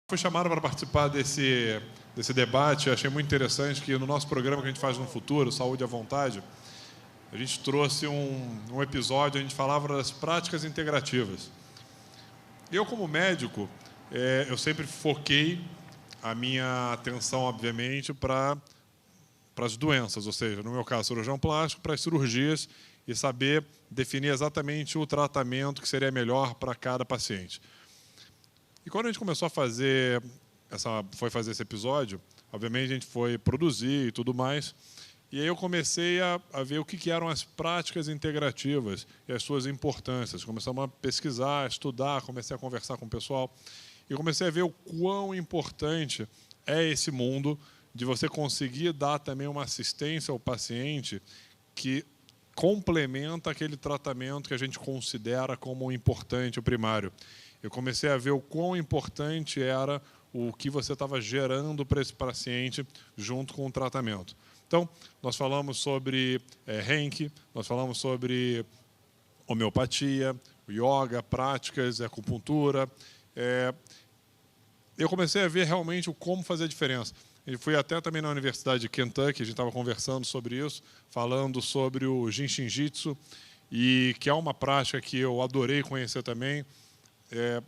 Fui chamado para participar desse debate. Eu achei muito interessante que no nosso programa que a gente faz no futuro, Saúde à Vontade, a gente trouxe um episódio, a gente falava das práticas integrativas. Eu, como médico, eu sempre foquei a minha atenção, obviamente, para as doenças, ou seja, no meu caso, cirurgião plástico, para as cirurgias e saber definir exatamente o tratamento que seria melhor para cada paciente. E quando a gente começou a fazer esse episódio, obviamente a gente foi produzir e tudo mais, e aí eu comecei a ver o que eram as práticas integrativas e as suas importâncias. Começamos a pesquisar, a estudar, comecei a conversar com o pessoal e comecei a ver o quão importante é esse mundo de você conseguir dar também uma assistência ao paciente que complementa aquele tratamento que a gente considera como importante, o primário. Eu comecei a ver o quão importante era o que você estava gerando para esse paciente junto com o tratamento. Então, nós falamos sobre Reiki, nós falamos sobre homeopatia, yoga, práticas, acupuntura. Eu comecei a ver realmente como fazer a diferença. Eu fui até também na Universidade de Kentucky, a gente estava conversando sobre isso, falando sobre o Jinshin-Jitsu, e que é uma prática que eu adorei conhecer também.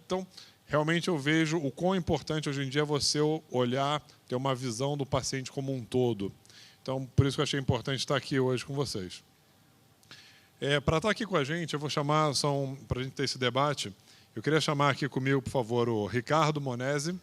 Então, realmente eu vejo o quão importante hoje em dia é você olhar, ter uma visão do paciente como um todo. Então, por isso que eu achei importante estar aqui hoje com vocês. Para estar aqui com a gente, eu vou chamar, para a gente ter esse debate, eu queria chamar aqui comigo, por favor, o Ricardo Monesi.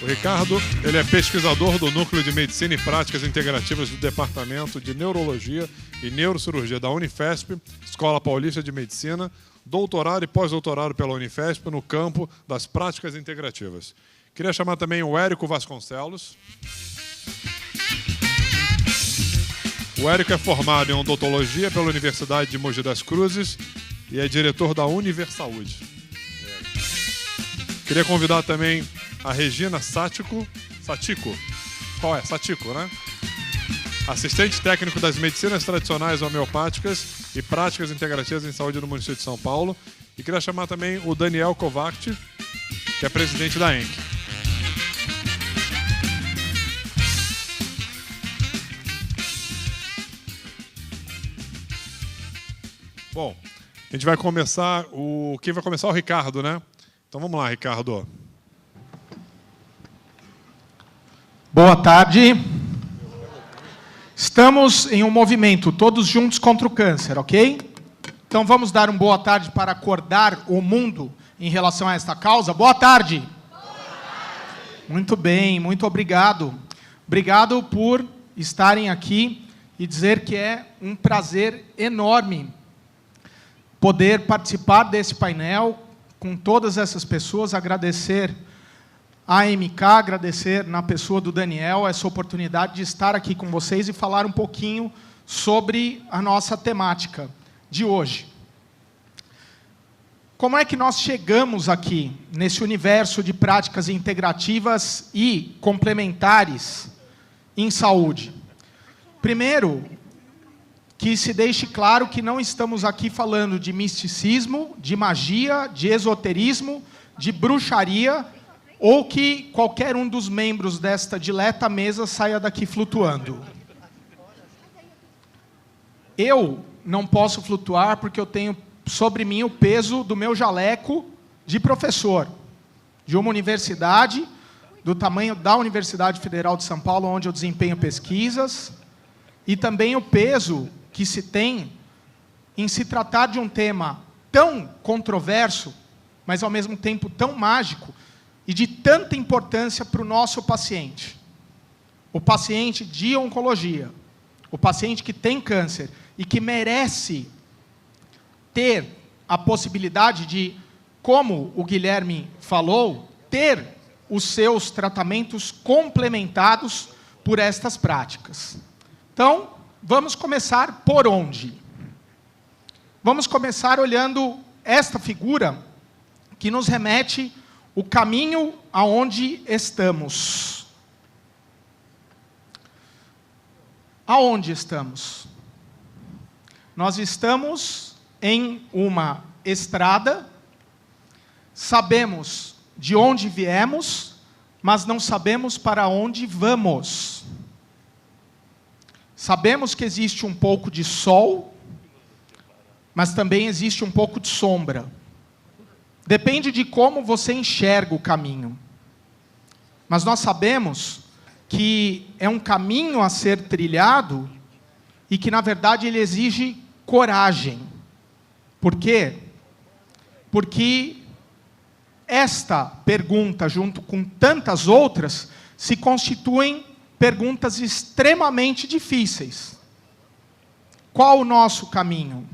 O Ricardo, ele é pesquisador do Núcleo de Medicina e Práticas Integrativas do Departamento de Neurologia e Neurocirurgia da Unifesp, Escola Paulista de Medicina, doutorado e pós-doutorado pela Unifesp no campo das práticas integrativas. Queria chamar também o Érico Vasconcelos. O Érico é formado em odontologia pela Universidade de Mogi das Cruzes e é diretor da Universaúde. Queria convidar também a Regina Satico. Qual é? Satico, né? Assistente técnico das medicinas tradicionais homeopáticas e práticas integrativas em saúde no município de São Paulo. E queria chamar também o Daniel Kovac, que é presidente da ENC. Bom, a gente vai começar quem vai começar é o Ricardo, né? Então vamos lá, Ricardo. Boa tarde. Estamos em um movimento, todos juntos contra o câncer, ok? Então vamos dar uma boa tarde para acordar o mundo em relação a esta causa. Boa tarde. Boa tarde. Muito bem, muito obrigado. Obrigado por estarem aqui e dizer que é um prazer enorme poder participar desse painel com todas essas pessoas, agradecer a AMK, agradecer na pessoa do Daniel essa oportunidade de estar aqui com vocês e falar um pouquinho sobre a nossa temática de hoje. Como é que nós chegamos aqui, nesse universo de práticas integrativas e complementares em saúde? Primeiro, que se deixe claro que não estamos aqui falando de misticismo, de magia, de esoterismo, de bruxaria, ou que qualquer um dos membros desta dileta mesa saia daqui flutuando. Eu não posso flutuar porque eu tenho sobre mim o peso do meu jaleco de professor, de uma universidade, do tamanho da Universidade Federal de São Paulo, onde eu desempenho pesquisas, e também o peso que se tem em se tratar de um tema tão controverso, mas ao mesmo tempo tão mágico, e de tanta importância para o nosso paciente. O paciente de oncologia, o paciente que tem câncer e que merece ter a possibilidade de, como o Guilherme falou, ter os seus tratamentos complementados por estas práticas. Então, vamos começar por onde? Vamos começar olhando esta figura que nos remete o caminho aonde estamos. Aonde estamos? Nós estamos em uma estrada sabemos de onde viemos, mas não sabemos para onde vamos. Sabemos que existe um pouco de sol, mas também existe um pouco de sombra. Depende de como você enxerga o caminho. Mas nós sabemos que é um caminho a ser trilhado e que, na verdade, ele exige coragem. Por quê? Porque esta pergunta, junto com tantas outras, se constituem perguntas extremamente difíceis. Qual o nosso caminho?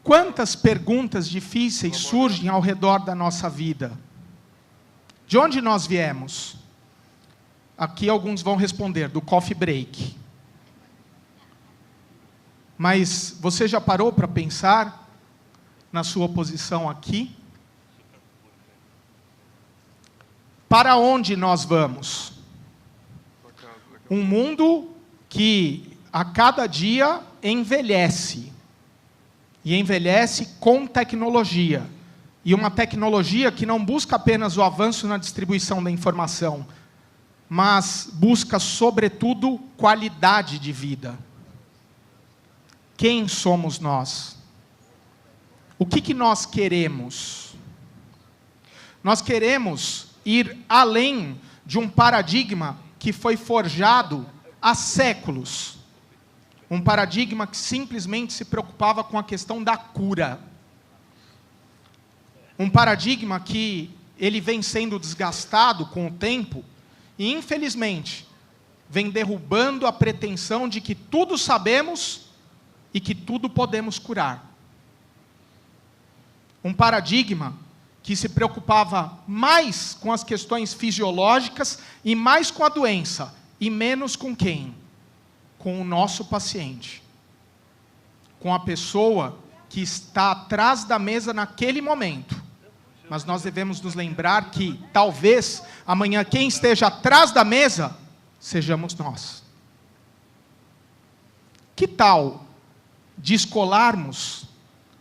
Quantas perguntas difíceis surgem ao redor da nossa vida? De onde nós viemos? Aqui alguns vão responder, do coffee break. Mas você já parou para pensar na sua posição aqui? Para onde nós vamos? Um mundo que a cada dia envelhece. E envelhece com tecnologia. E uma tecnologia que não busca apenas o avanço na distribuição da informação, mas busca, sobretudo, qualidade de vida. Quem somos nós? O que nós queremos? Nós queremos ir além de um paradigma que foi forjado há séculos. Um paradigma que simplesmente se preocupava com a questão da cura. Um paradigma que ele vem sendo desgastado com o tempo e, infelizmente, vem derrubando a pretensão de que tudo sabemos e que tudo podemos curar. Um paradigma que se preocupava mais com as questões fisiológicas e mais com a doença, e menos com quem? Com o nosso paciente. Com a pessoa que está atrás da mesa naquele momento. Mas nós devemos nos lembrar que, talvez, amanhã quem esteja atrás da mesa, sejamos nós. Que tal descolarmos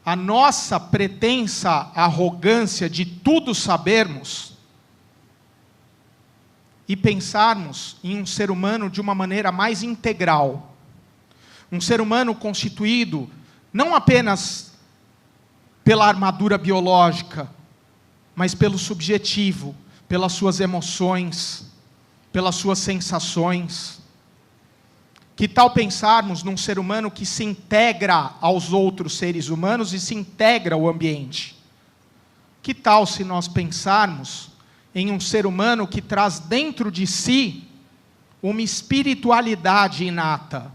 a nossa pretensa arrogância de tudo sabermos e pensarmos em um ser humano de uma maneira mais integral? Um ser humano constituído não apenas pela armadura biológica, mas pelo subjetivo, pelas suas emoções, pelas suas sensações. Que tal pensarmos num ser humano que se integra aos outros seres humanos e se integra ao ambiente? Que tal se nós pensarmos em um ser humano que traz dentro de si uma espiritualidade inata?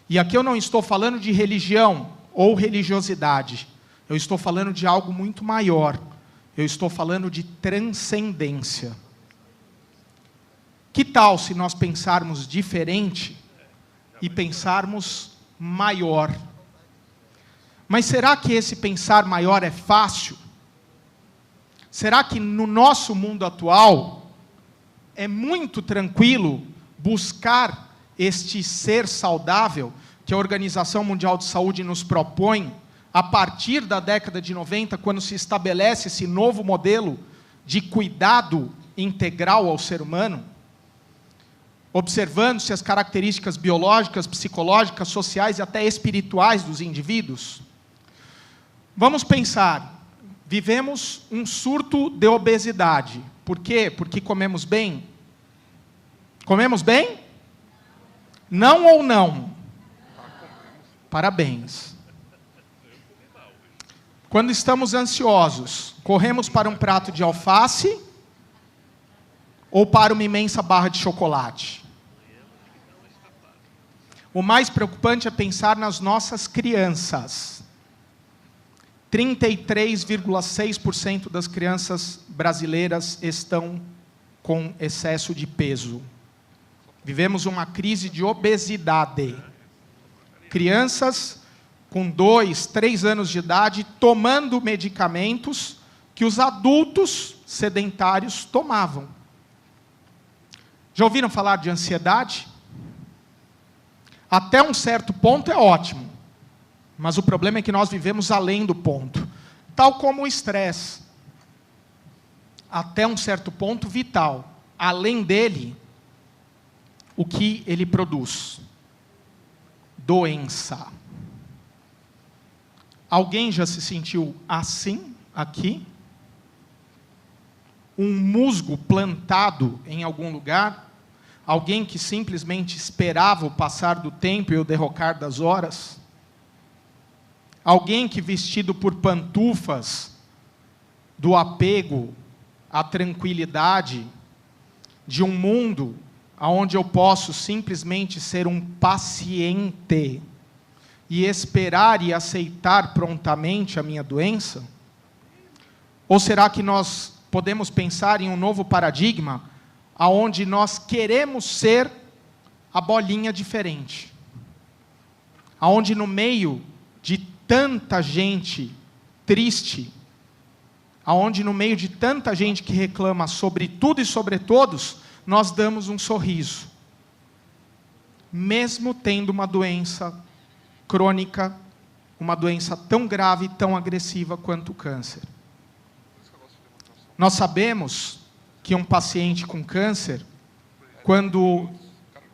E aqui eu não estou falando de religião ou religiosidade. Eu estou falando de algo muito maior. Eu estou falando de transcendência. Que tal se nós pensarmos diferente e pensarmos maior? Mas será que esse pensar maior é fácil? Será que no nosso mundo atual é muito tranquilo buscar este ser saudável que a Organização Mundial de Saúde nos propõe a partir da década de 90, quando se estabelece esse novo modelo de cuidado integral ao ser humano, observando-se as características biológicas, psicológicas, sociais e até espirituais dos indivíduos? Vamos pensar, vivemos um surto de obesidade. Por quê? Porque comemos bem? Comemos bem? Não ou não? Parabéns. Quando estamos ansiosos, corremos para um prato de alface ou para uma imensa barra de chocolate? O mais preocupante é pensar nas nossas crianças. 33,6% das crianças brasileiras estão com excesso de peso. Vivemos uma crise de obesidade. Crianças com 2, 3 anos de idade, tomando medicamentos que os adultos sedentários tomavam. Já ouviram falar de ansiedade? Até um certo ponto é ótimo, mas o problema é que nós vivemos além do ponto. Tal como o estresse, até um certo ponto vital. Além dele, o que ele produz? Doença. Alguém já se sentiu assim, aqui? Um musgo plantado em algum lugar? Alguém que simplesmente esperava o passar do tempo e o derrocar das horas? Alguém que, vestido por pantufas do apego à tranquilidade de um mundo onde eu posso simplesmente ser um paciente e esperar e aceitar prontamente a minha doença? Ou será que nós podemos pensar em um novo paradigma onde nós queremos ser a bolinha diferente? Onde no meio de tanta gente triste, aonde no meio de tanta gente que reclama sobre tudo e sobre todos, nós damos um sorriso, mesmo tendo uma doença crônica, uma doença tão grave e tão agressiva quanto o câncer. Nós sabemos que um paciente com câncer, quando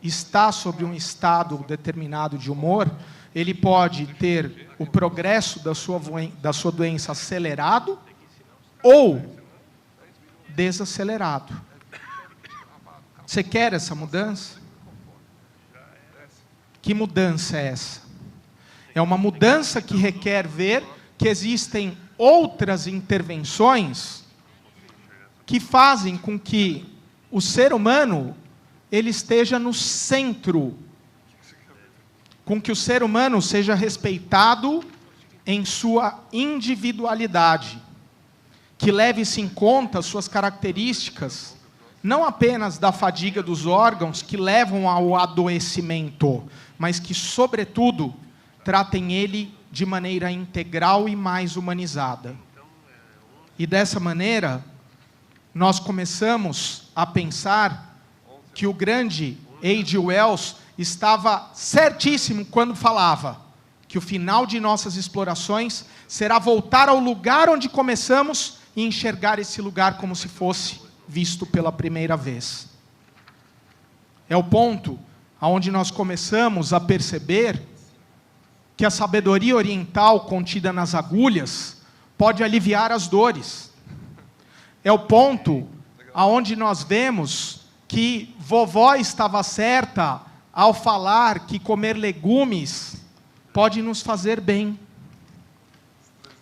está sobre um estado determinado de humor, ele pode ter o progresso da sua doença acelerado ou desacelerado. Você quer essa mudança? Que mudança é essa? É uma mudança que requer ver que existem outras intervenções que fazem com que o ser humano ele esteja no centro, com que o ser humano seja respeitado em sua individualidade, que leve-se em conta suas características, não apenas da fadiga dos órgãos que levam ao adoecimento, mas que, sobretudo, tratem ele de maneira integral e mais humanizada. E dessa maneira, nós começamos a pensar que o grande H.G. Wells estava certíssimo quando falava que o final de nossas explorações será voltar ao lugar onde começamos e enxergar esse lugar como se fosse visto pela primeira vez. É o ponto onde nós começamos a perceber que a sabedoria oriental contida nas agulhas pode aliviar as dores. É o ponto onde nós vemos que vovó estava certa ao falar que comer legumes pode nos fazer bem.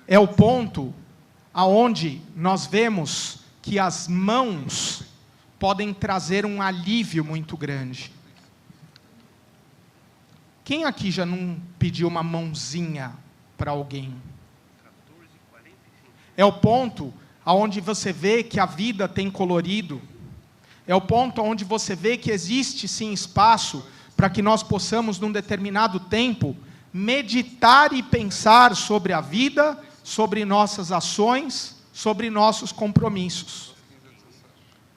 É o ponto aonde nós vemos que as mãos podem trazer um alívio muito grande. Quem aqui já não pediu uma mãozinha para alguém? É o ponto aonde você vê que a vida tem colorido. É o ponto onde você vê que existe sim espaço para que nós possamos, num determinado tempo, meditar e pensar sobre a vida, sobre nossas ações, sobre nossos compromissos.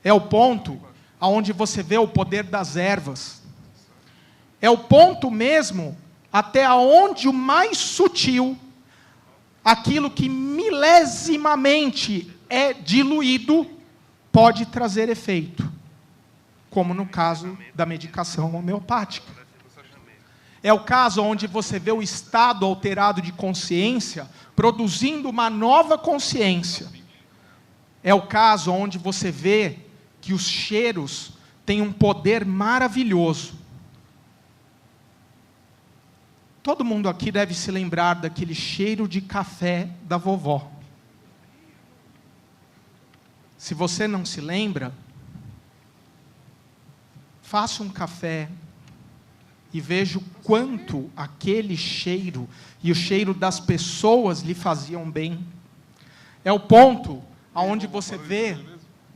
É o ponto onde você vê o poder das ervas. É o ponto mesmo até onde o mais sutil, aquilo que milesimamente é diluído, pode trazer efeito, como no caso da medicação homeopática. É o caso onde você vê o estado alterado de consciência produzindo uma nova consciência. É o caso onde você vê que os cheiros têm um poder maravilhoso. Todo mundo aqui deve se lembrar daquele cheiro de café da vovó. Se você não se lembra, faça um café e veja o quanto aquele cheiro e o cheiro das pessoas lhe faziam bem. É o ponto onde você vê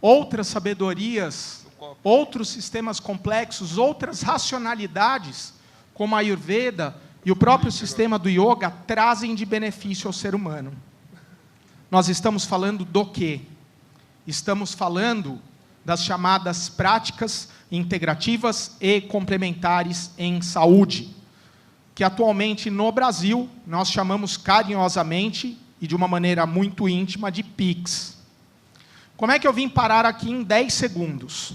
outras sabedorias, outros sistemas complexos, outras racionalidades, como a Ayurveda e o próprio sistema do Yoga, trazem de benefício ao ser humano. Nós estamos falando do quê? Estamos falando das chamadas práticas integrativas e complementares em saúde, que atualmente no Brasil nós chamamos carinhosamente e de uma maneira muito íntima, de Pix. Como é que eu vim parar aqui em 10 segundos?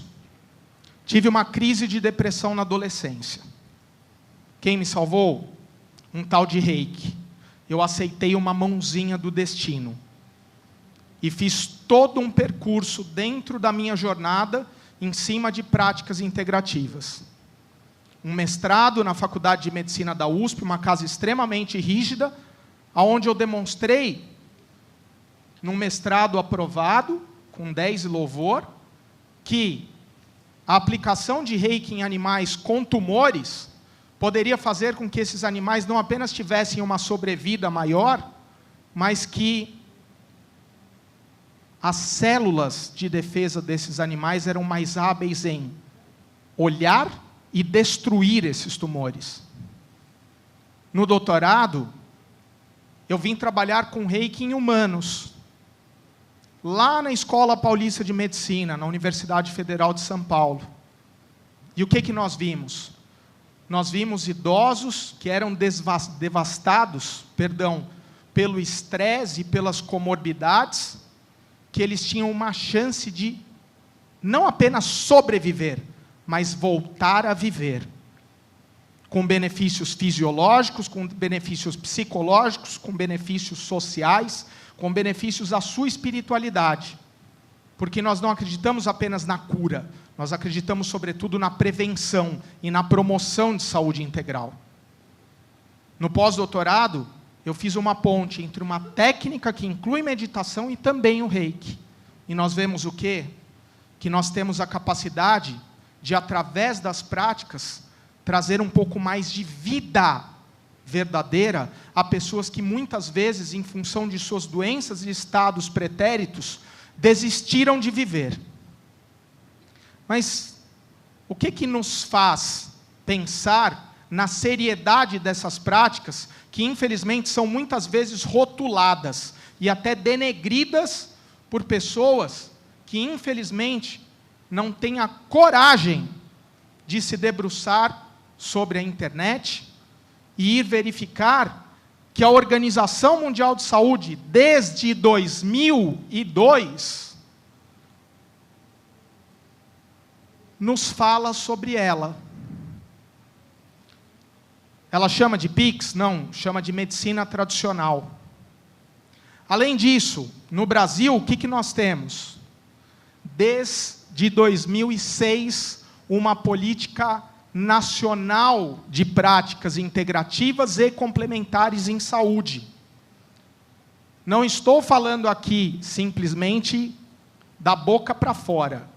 Tive uma crise de depressão na adolescência. Quem me salvou? Um tal de Reiki. Eu aceitei uma mãozinha do destino. E fiz todo um percurso dentro da minha jornada em cima de práticas integrativas. Um mestrado na Faculdade de Medicina da USP, uma casa extremamente rígida, onde eu demonstrei, num mestrado aprovado, com 10 e louvor, que a aplicação de Reiki em animais com tumores poderia fazer com que esses animais não apenas tivessem uma sobrevida maior, mas que as células de defesa desses animais eram mais hábeis em olhar e destruir esses tumores. No doutorado, eu vim trabalhar com Reiki em humanos, lá na Escola Paulista de Medicina, na Universidade Federal de São Paulo. E o que nós vimos? Nós vimos idosos que eram devastados, pelo estresse e pelas comorbidades, que eles tinham uma chance de não apenas sobreviver, mas voltar a viver, com benefícios fisiológicos, com benefícios psicológicos, com benefícios sociais, com benefícios à sua espiritualidade. Porque nós não acreditamos apenas na cura, nós acreditamos sobretudo na prevenção e na promoção de saúde integral. No pós-doutorado, eu fiz uma ponte entre uma técnica que inclui meditação e também o Reiki. E nós vemos o quê? Que nós temos a capacidade de, através das práticas, trazer um pouco mais de vida verdadeira a pessoas que muitas vezes, em função de suas doenças e estados pretéritos, desistiram de viver. Mas o que nos faz pensar na seriedade dessas práticas, que infelizmente são muitas vezes rotuladas e até denegridas por pessoas que infelizmente não têm a coragem de se debruçar sobre a internet e ir verificar que a Organização Mundial de Saúde, desde 2002, nos fala sobre ela. Ela chama de Pix? Não, chama de medicina tradicional. Além disso, no Brasil, o que nós temos? Desde 2006, uma política nacional de práticas integrativas e complementares em saúde. Não estou falando aqui simplesmente da boca para fora.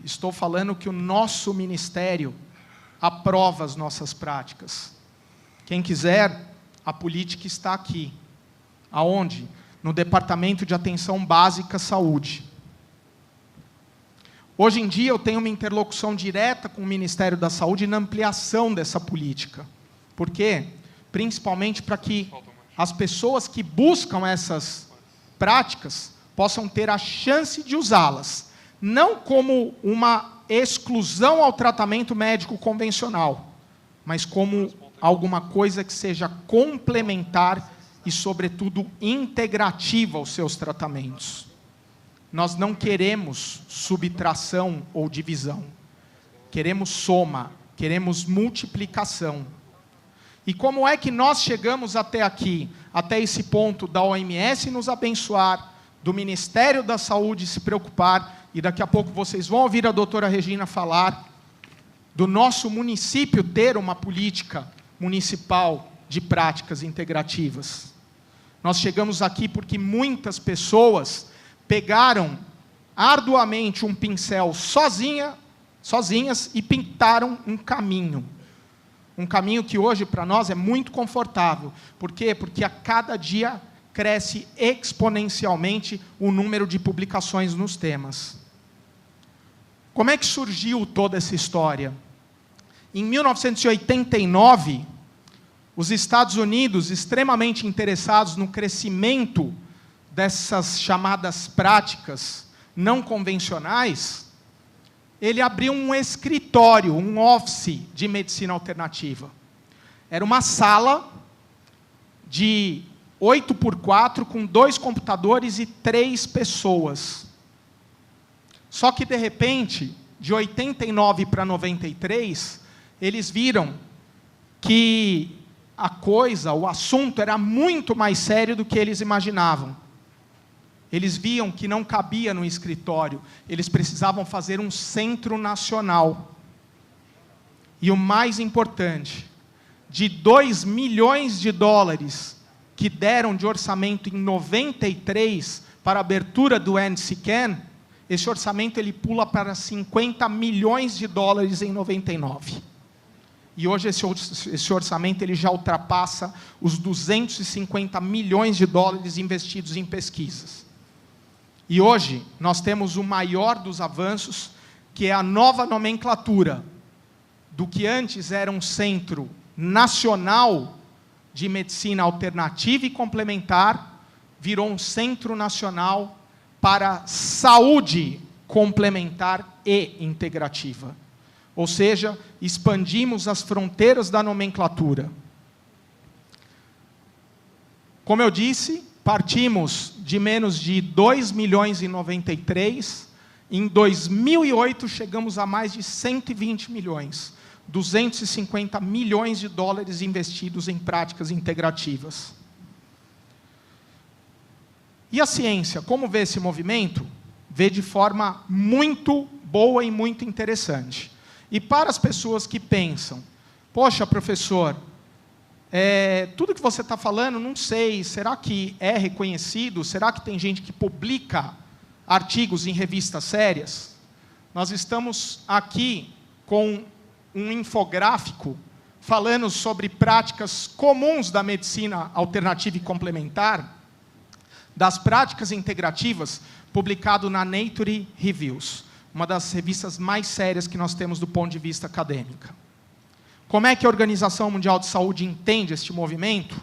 Estou falando que o nosso ministério aprova as nossas práticas. Quem quiser, a política está aqui. Aonde? No Departamento de Atenção Básica à Saúde. Hoje em dia eu tenho uma interlocução direta com o Ministério da Saúde na ampliação dessa política. Por quê? Principalmente para que as pessoas que buscam essas práticas possam ter a chance de usá-las. Não como uma exclusão ao tratamento médico convencional, mas como alguma coisa que seja complementar e, sobretudo, integrativa aos seus tratamentos. Nós não queremos subtração ou divisão. Queremos soma, queremos multiplicação. E como é que nós chegamos até aqui, até esse ponto da OMS nos abençoar, do Ministério da Saúde se preocupar, e daqui a pouco vocês vão ouvir a doutora Regina falar, do nosso município ter uma política municipal de práticas integrativas. Nós chegamos aqui porque muitas pessoas pegaram arduamente um pincel sozinhas e pintaram um caminho. Um caminho que hoje para nós é muito confortável. Por quê? Porque a cada dia cresce exponencialmente o número de publicações nos temas. Como é que surgiu toda essa história? Em 1989, os Estados Unidos, extremamente interessados no crescimento dessas chamadas práticas não convencionais, ele abriu um escritório, um office de medicina alternativa. Era uma sala de 8x4, com 2 computadores e 3 pessoas. Só que, de repente, de 89 para 93, eles viram que a coisa, o assunto, era muito mais sério do que eles imaginavam. Eles viam que não cabia no escritório, eles precisavam fazer um centro nacional. E o mais importante, de 2 milhões de dólares que deram de orçamento em 93 para a abertura do NCCAN, esse orçamento ele pula para 50 milhões de dólares em 99. E hoje esse orçamento ele já ultrapassa os 250 milhões de dólares investidos em pesquisas. E hoje nós temos o maior dos avanços, que é a nova nomenclatura do que antes era um centro nacional de medicina alternativa e complementar, virou um centro nacional para saúde complementar e integrativa. Ou seja, expandimos as fronteiras da nomenclatura. Como eu disse, partimos de menos de 2 milhões em 93, em 2008 chegamos a mais de 120 milhões. 250 milhões de dólares investidos em práticas integrativas. E a ciência, como vê esse movimento? Vê de forma muito boa e muito interessante. E para as pessoas que pensam, poxa, professor, tudo que você está falando, não sei, será que é reconhecido? Será que tem gente que publica artigos em revistas sérias? Nós estamos aqui com um infográfico falando sobre práticas comuns da medicina alternativa e complementar, das práticas integrativas, publicado na Nature Reviews, uma das revistas mais sérias que nós temos do ponto de vista acadêmico. Como é que a Organização Mundial de Saúde entende este movimento?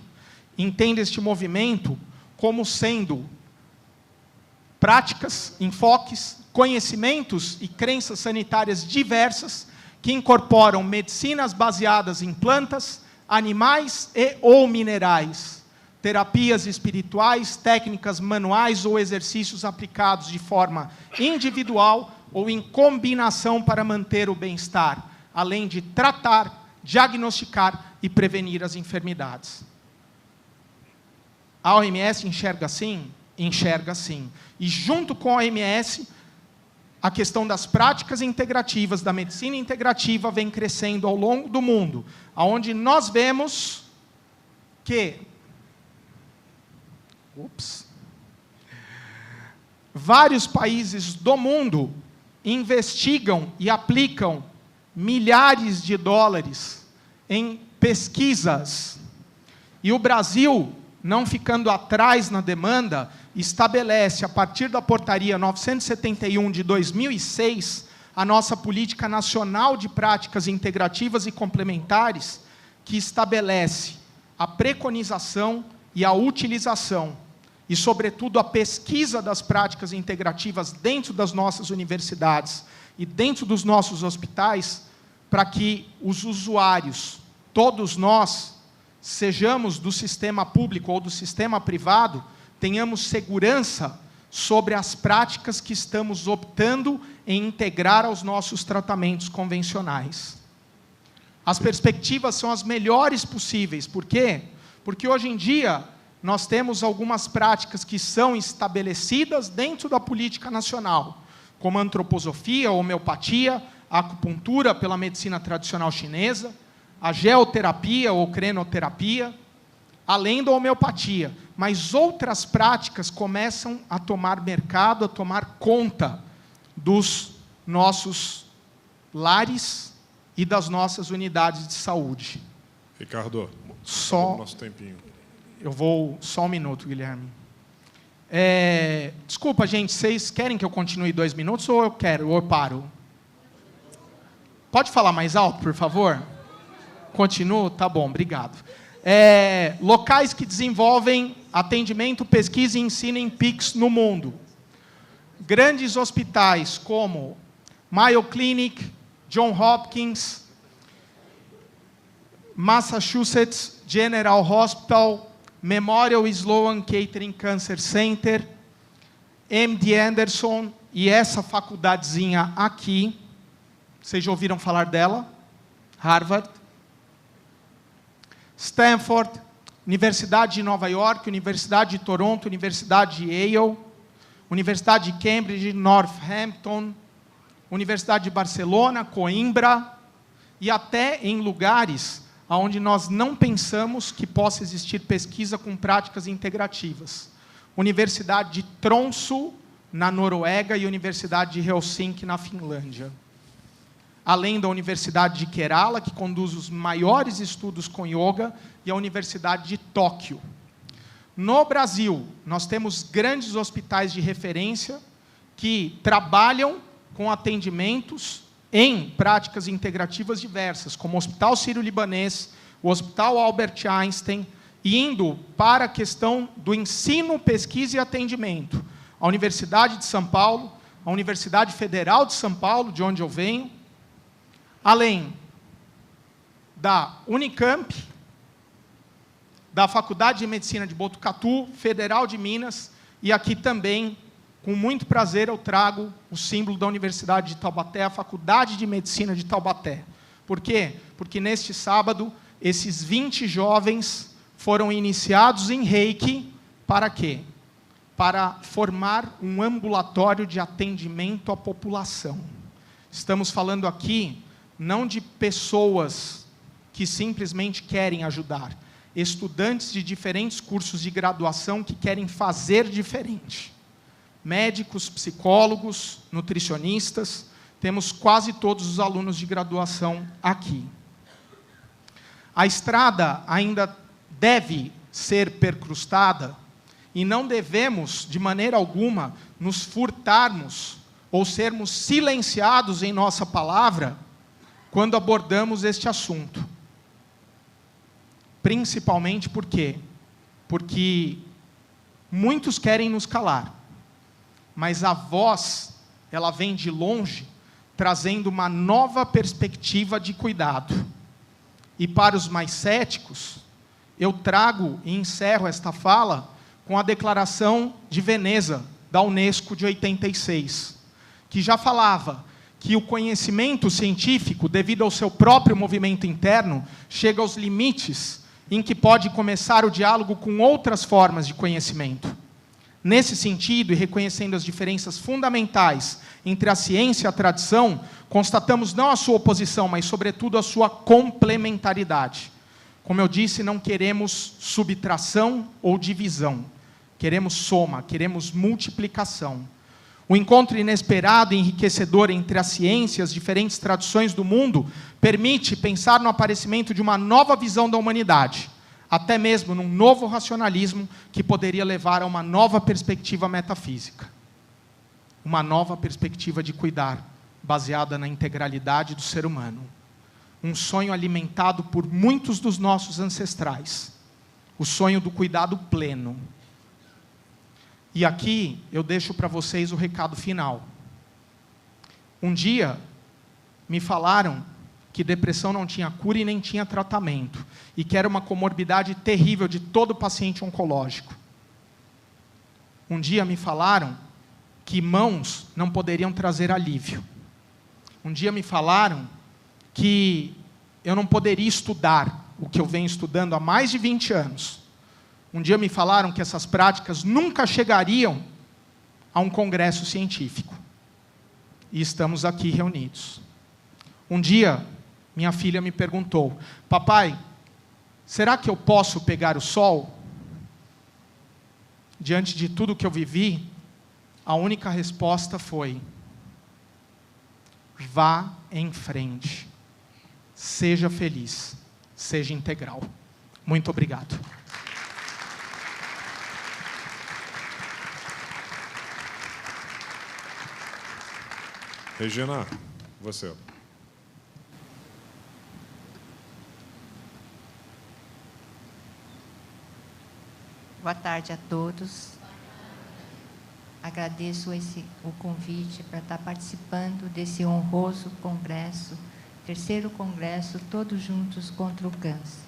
Entende este movimento como sendo práticas, enfoques, conhecimentos e crenças sanitárias diversas que incorporam medicinas baseadas em plantas, animais e ou minerais, terapias espirituais, técnicas manuais ou exercícios aplicados de forma individual ou em combinação para manter o bem-estar, além de tratar, diagnosticar e prevenir as enfermidades. A OMS enxerga assim? Enxerga sim. E junto com a OMS, a questão das práticas integrativas, da medicina integrativa, vem crescendo ao longo do mundo, onde nós vemos que vários países do mundo investigam e aplicam milhares de dólares em pesquisas. E o Brasil, não ficando atrás na demanda, estabelece, a partir da portaria 971 de 2006, a nossa Política Nacional de Práticas Integrativas e Complementares, que estabelece a preconização e a utilização, e, sobretudo, a pesquisa das práticas integrativas dentro das nossas universidades e dentro dos nossos hospitais, para que os usuários, todos nós, sejamos do sistema público ou do sistema privado, tenhamos segurança sobre as práticas que estamos optando em integrar aos nossos tratamentos convencionais. As perspectivas são as melhores possíveis. Por quê? Porque hoje em dia nós temos algumas práticas que são estabelecidas dentro da política nacional, como a antroposofia, a homeopatia, a acupuntura pela medicina tradicional chinesa, a geoterapia ou crenoterapia, além da homeopatia. Mas outras práticas começam a tomar mercado, a tomar conta dos nossos lares e das nossas unidades de saúde. Ricardo, só nosso tempinho. Eu vou só um minuto, Guilherme. Desculpa, gente, vocês querem que eu continue 2 minutos ou eu paro? Pode falar mais alto, por favor? Continuo? Tá bom, obrigado. Locais que desenvolvem atendimento, pesquisa e ensino em PICs no mundo. Grandes hospitais como Mayo Clinic, John Hopkins, Massachusetts General Hospital, Memorial Sloan Kettering Cancer Center, MD Anderson e essa faculdadezinha aqui, vocês já ouviram falar dela? Harvard, Stanford, Universidade de Nova York, Universidade de Toronto, Universidade de Yale, Universidade de Cambridge, Northampton, Universidade de Barcelona, Coimbra, e até em lugares onde nós não pensamos que possa existir pesquisa com práticas integrativas. Universidade de Tromsø, na Noruega, e Universidade de Helsinki, na Finlândia. Além da Universidade de Kerala, que conduz os maiores estudos com yoga, e a Universidade de Tóquio. No Brasil, nós temos grandes hospitais de referência que trabalham com atendimentos em práticas integrativas diversas, como o Hospital Sírio-Libanês, o Hospital Albert Einstein, indo para a questão do ensino, pesquisa e atendimento. A Universidade de São Paulo, a Universidade Federal de São Paulo, de onde eu venho, além da Unicamp, da Faculdade de Medicina de Botucatu, Federal de Minas, e aqui também, com muito prazer, eu trago o símbolo da Universidade de Taubaté, a Faculdade de Medicina de Taubaté. Por quê? Porque neste sábado, esses 20 jovens foram iniciados em Reiki, para quê? Para formar um ambulatório de atendimento à população. Estamos falando aqui não de pessoas que simplesmente querem ajudar, estudantes de diferentes cursos de graduação que querem fazer diferente. Médicos, psicólogos, nutricionistas, temos quase todos os alunos de graduação aqui. A estrada ainda deve ser percrustada e não devemos, de maneira alguma, nos furtarmos ou sermos silenciados em nossa palavra quando abordamos este assunto. Principalmente por quê? Porque muitos querem nos calar, mas a voz, ela vem de longe, trazendo uma nova perspectiva de cuidado. E para os mais céticos, eu trago e encerro esta fala com a Declaração de Veneza, da Unesco de 86, que já falava que o conhecimento científico, devido ao seu próprio movimento interno, chega aos limites em que pode começar o diálogo com outras formas de conhecimento. Nesse sentido, e reconhecendo as diferenças fundamentais entre a ciência e a tradição, constatamos não a sua oposição, mas, sobretudo, a sua complementaridade. Como eu disse, não queremos subtração ou divisão. Queremos soma, queremos multiplicação. O encontro inesperado e enriquecedor entre a ciência e as diferentes tradições do mundo permite pensar no aparecimento de uma nova visão da humanidade, até mesmo num novo racionalismo que poderia levar a uma nova perspectiva metafísica. Uma nova perspectiva de cuidar, baseada na integralidade do ser humano. Um sonho alimentado por muitos dos nossos ancestrais. O sonho do cuidado pleno. E aqui eu deixo para vocês o recado final. Um dia me falaram que depressão não tinha cura e nem tinha tratamento, e que era uma comorbidade terrível de todo paciente oncológico. Um dia me falaram que mãos não poderiam trazer alívio. Um dia me falaram que eu não poderia estudar o que eu venho estudando há mais de 20 anos. Um dia me falaram que essas práticas nunca chegariam a um congresso científico. E estamos aqui reunidos. Um dia, minha filha me perguntou: papai, será que eu posso pegar o sol? Diante de tudo que eu vivi, a única resposta foi: vá em frente. Seja feliz. Seja integral. Muito obrigado. Regina, você. Boa tarde a todos. Agradeço o convite para estar participando desse honroso congresso, terceiro congresso, Todos Juntos contra o Câncer.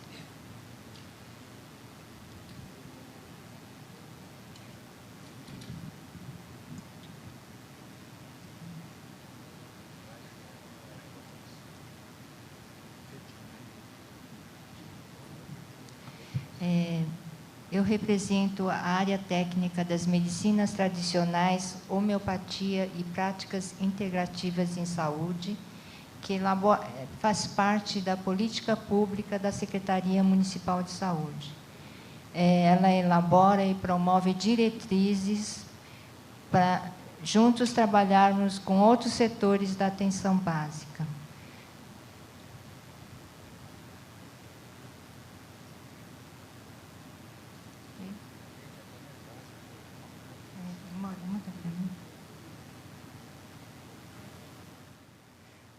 Eu represento a área técnica das medicinas tradicionais, homeopatia e práticas integrativas em saúde, que faz parte da política pública da Secretaria Municipal de Saúde. Ela elabora e promove diretrizes para juntos trabalharmos com outros setores da atenção básica.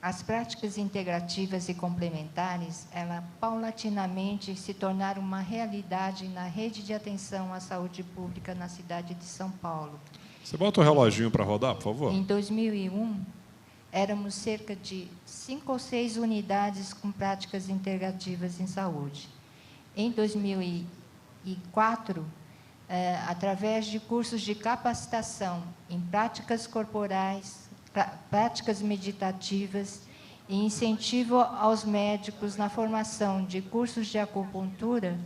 As práticas integrativas e complementares, ela paulatinamente se tornaram uma realidade na rede de atenção à saúde pública na cidade de São Paulo. Você bota o reloginho para rodar, por favor? Em 2001, éramos cerca de 5 ou 6 unidades com práticas integrativas em saúde. Em 2004, através de cursos de capacitação em práticas corporais, práticas meditativas e incentivo aos médicos na formação de cursos de acupuntura,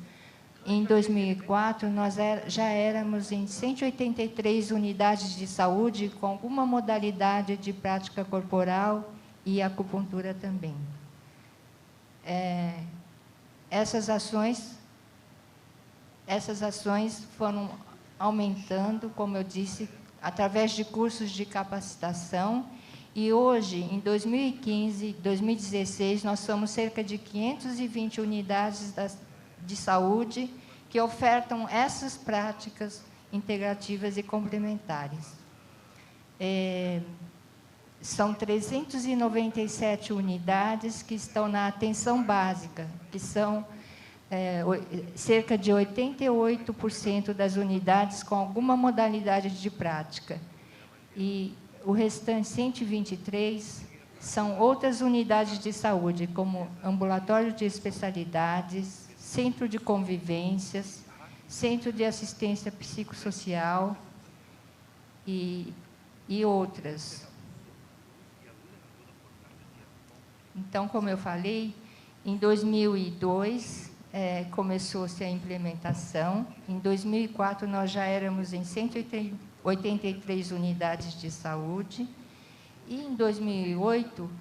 em 2004, nós já éramos em 183 unidades de saúde com alguma modalidade de prática corporal e acupuntura também. Essas ações foram aumentando, como eu disse, através de cursos de capacitação, e hoje, em 2015, 2016, nós somos cerca de 520 unidades de saúde que ofertam essas práticas integrativas e complementares. São 397 unidades que estão na atenção básica, que são cerca de 88% das unidades com alguma modalidade de prática. E o restante, 123, são outras unidades de saúde, como ambulatório de especialidades, centro de convivências, centro de assistência psicossocial e outras. Então, como eu falei, em 2002, começou-se a implementação. Em 2004, nós já éramos em 183 unidades de saúde. E, em 2008,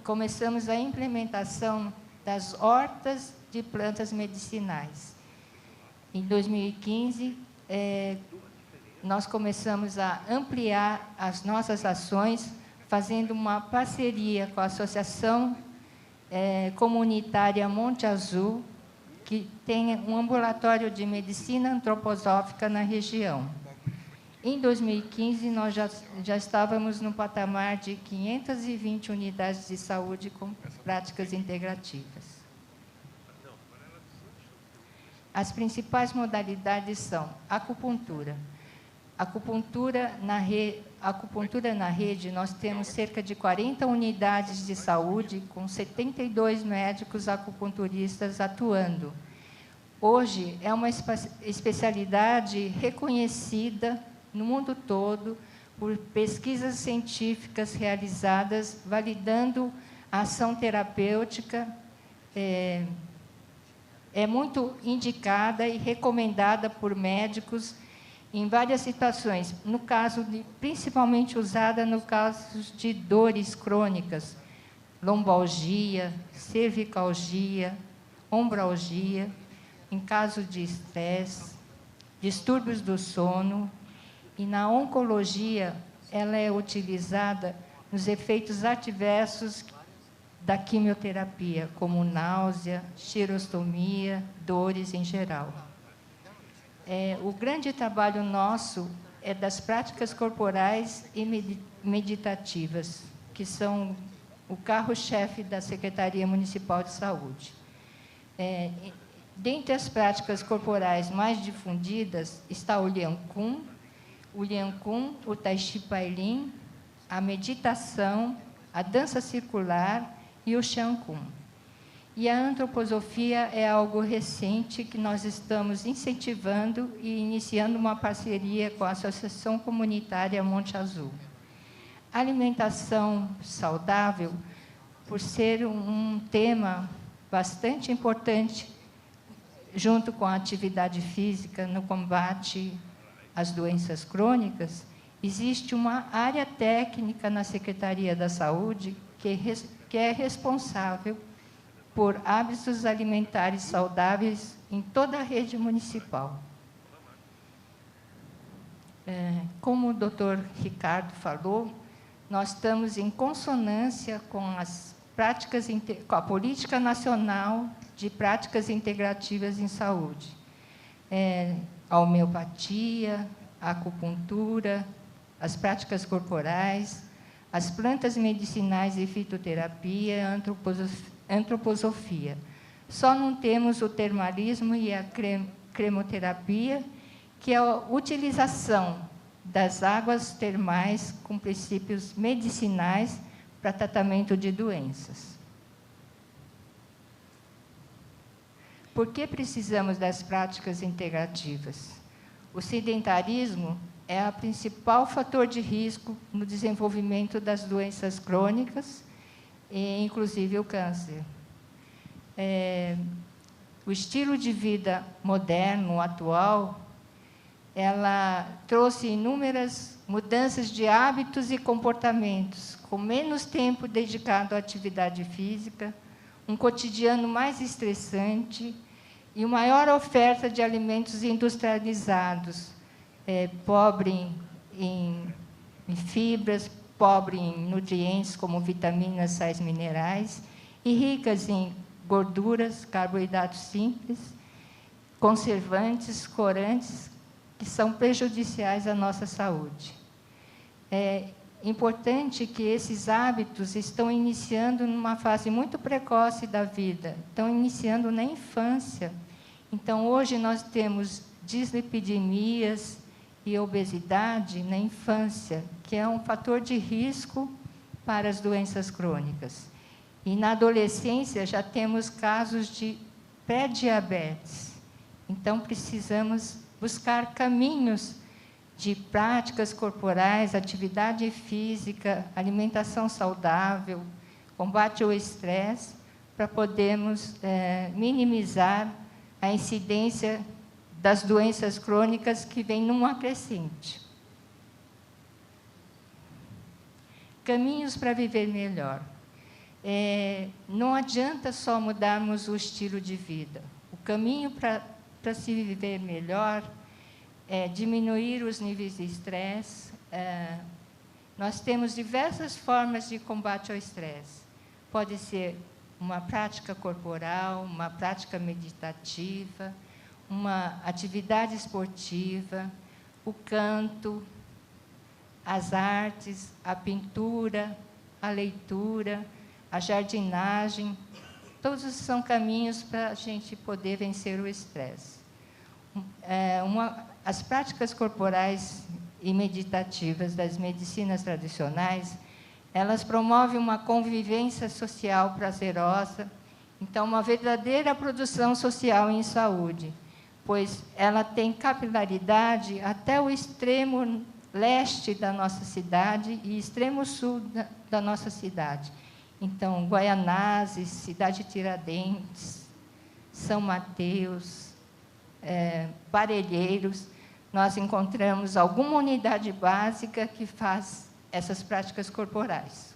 começamos a implementação das hortas de plantas medicinais. Em 2015, nós começamos a ampliar as nossas ações, fazendo uma parceria com a Associação Comunitária Monte Azul, que tem um ambulatório de medicina antroposófica na região. Em 2015, nós já estávamos no patamar de 520 unidades de saúde com práticas integrativas. As principais modalidades são acupuntura. Acupuntura na rede, nós temos cerca de 40 unidades de saúde, com 72 médicos acupunturistas atuando. Hoje, é uma especialidade reconhecida no mundo todo por pesquisas científicas realizadas, validando a ação terapêutica, é muito indicada e recomendada por médicos em várias situações, principalmente usada no caso de dores crônicas, lombalgia, cervicalgia, ombralgia, em caso de estresse, distúrbios do sono, e na oncologia ela é utilizada nos efeitos adversos da quimioterapia, como náusea, xerostomia, dores em geral. O grande trabalho nosso é das práticas corporais e meditativas, que são o carro-chefe da Secretaria Municipal de Saúde. Dentre as práticas corporais mais difundidas está o Lian Kun, o Tai Chi Pailin, a meditação, a dança circular e o Shan Kun. E a antroposofia é algo recente que nós estamos incentivando e iniciando uma parceria com a Associação Comunitária Monte Azul. A alimentação saudável, por ser um tema bastante importante junto com a atividade física no combate às doenças crônicas, existe uma área técnica na Secretaria da Saúde que é responsável por hábitos alimentares saudáveis em toda a rede municipal. Como o doutor Ricardo falou, nós estamos em consonância com com a Política Nacional de Práticas Integrativas em Saúde. A homeopatia, a acupuntura, as práticas corporais, as plantas medicinais e fitoterapia, a antroposofia. Só não temos o termalismo e a cremoterapia, que é a utilização das águas termais com princípios medicinais para tratamento de doenças. Por que precisamos das práticas integrativas? O sedentarismo é o principal fator de risco no desenvolvimento das doenças crônicas, inclusive o câncer. O estilo de vida moderno, atual, ela trouxe inúmeras mudanças de hábitos e comportamentos, com menos tempo dedicado à atividade física, um cotidiano mais estressante e uma maior oferta de alimentos industrializados, pobre em fibras, pobre em nutrientes como vitaminas, sais minerais, e ricas em gorduras, carboidratos simples, conservantes, corantes, que são prejudiciais à nossa saúde. É importante que esses hábitos estão iniciando numa fase muito precoce da vida, estão iniciando na infância. Então, hoje nós temos dislipidemias e obesidade na infância, que é um fator de risco para as doenças crônicas. E na adolescência já temos casos de pré-diabetes. Então, precisamos buscar caminhos de práticas corporais, atividade física, alimentação saudável, combate ao estresse, para podermos minimizar a incidência das doenças crônicas que vem numa crescente. Caminhos para viver melhor. Não adianta só mudarmos o estilo de vida. O caminho para se viver melhor é diminuir os níveis de estresse. Nós temos diversas formas de combate ao estresse. Pode ser uma prática corporal, uma prática meditativa, uma atividade esportiva, o canto, as artes, a pintura, a leitura, a jardinagem. Todos são caminhos para a gente poder vencer o estresse. As práticas corporais e meditativas das medicinas tradicionais, elas promovem uma convivência social prazerosa, então, uma verdadeira produção social em saúde, pois ela tem capilaridade até o extremo leste da nossa cidade e extremo sul da nossa cidade. Então, Guaianazes, Cidade Tiradentes, São Mateus, Parelheiros, nós encontramos alguma unidade básica que faz essas práticas corporais.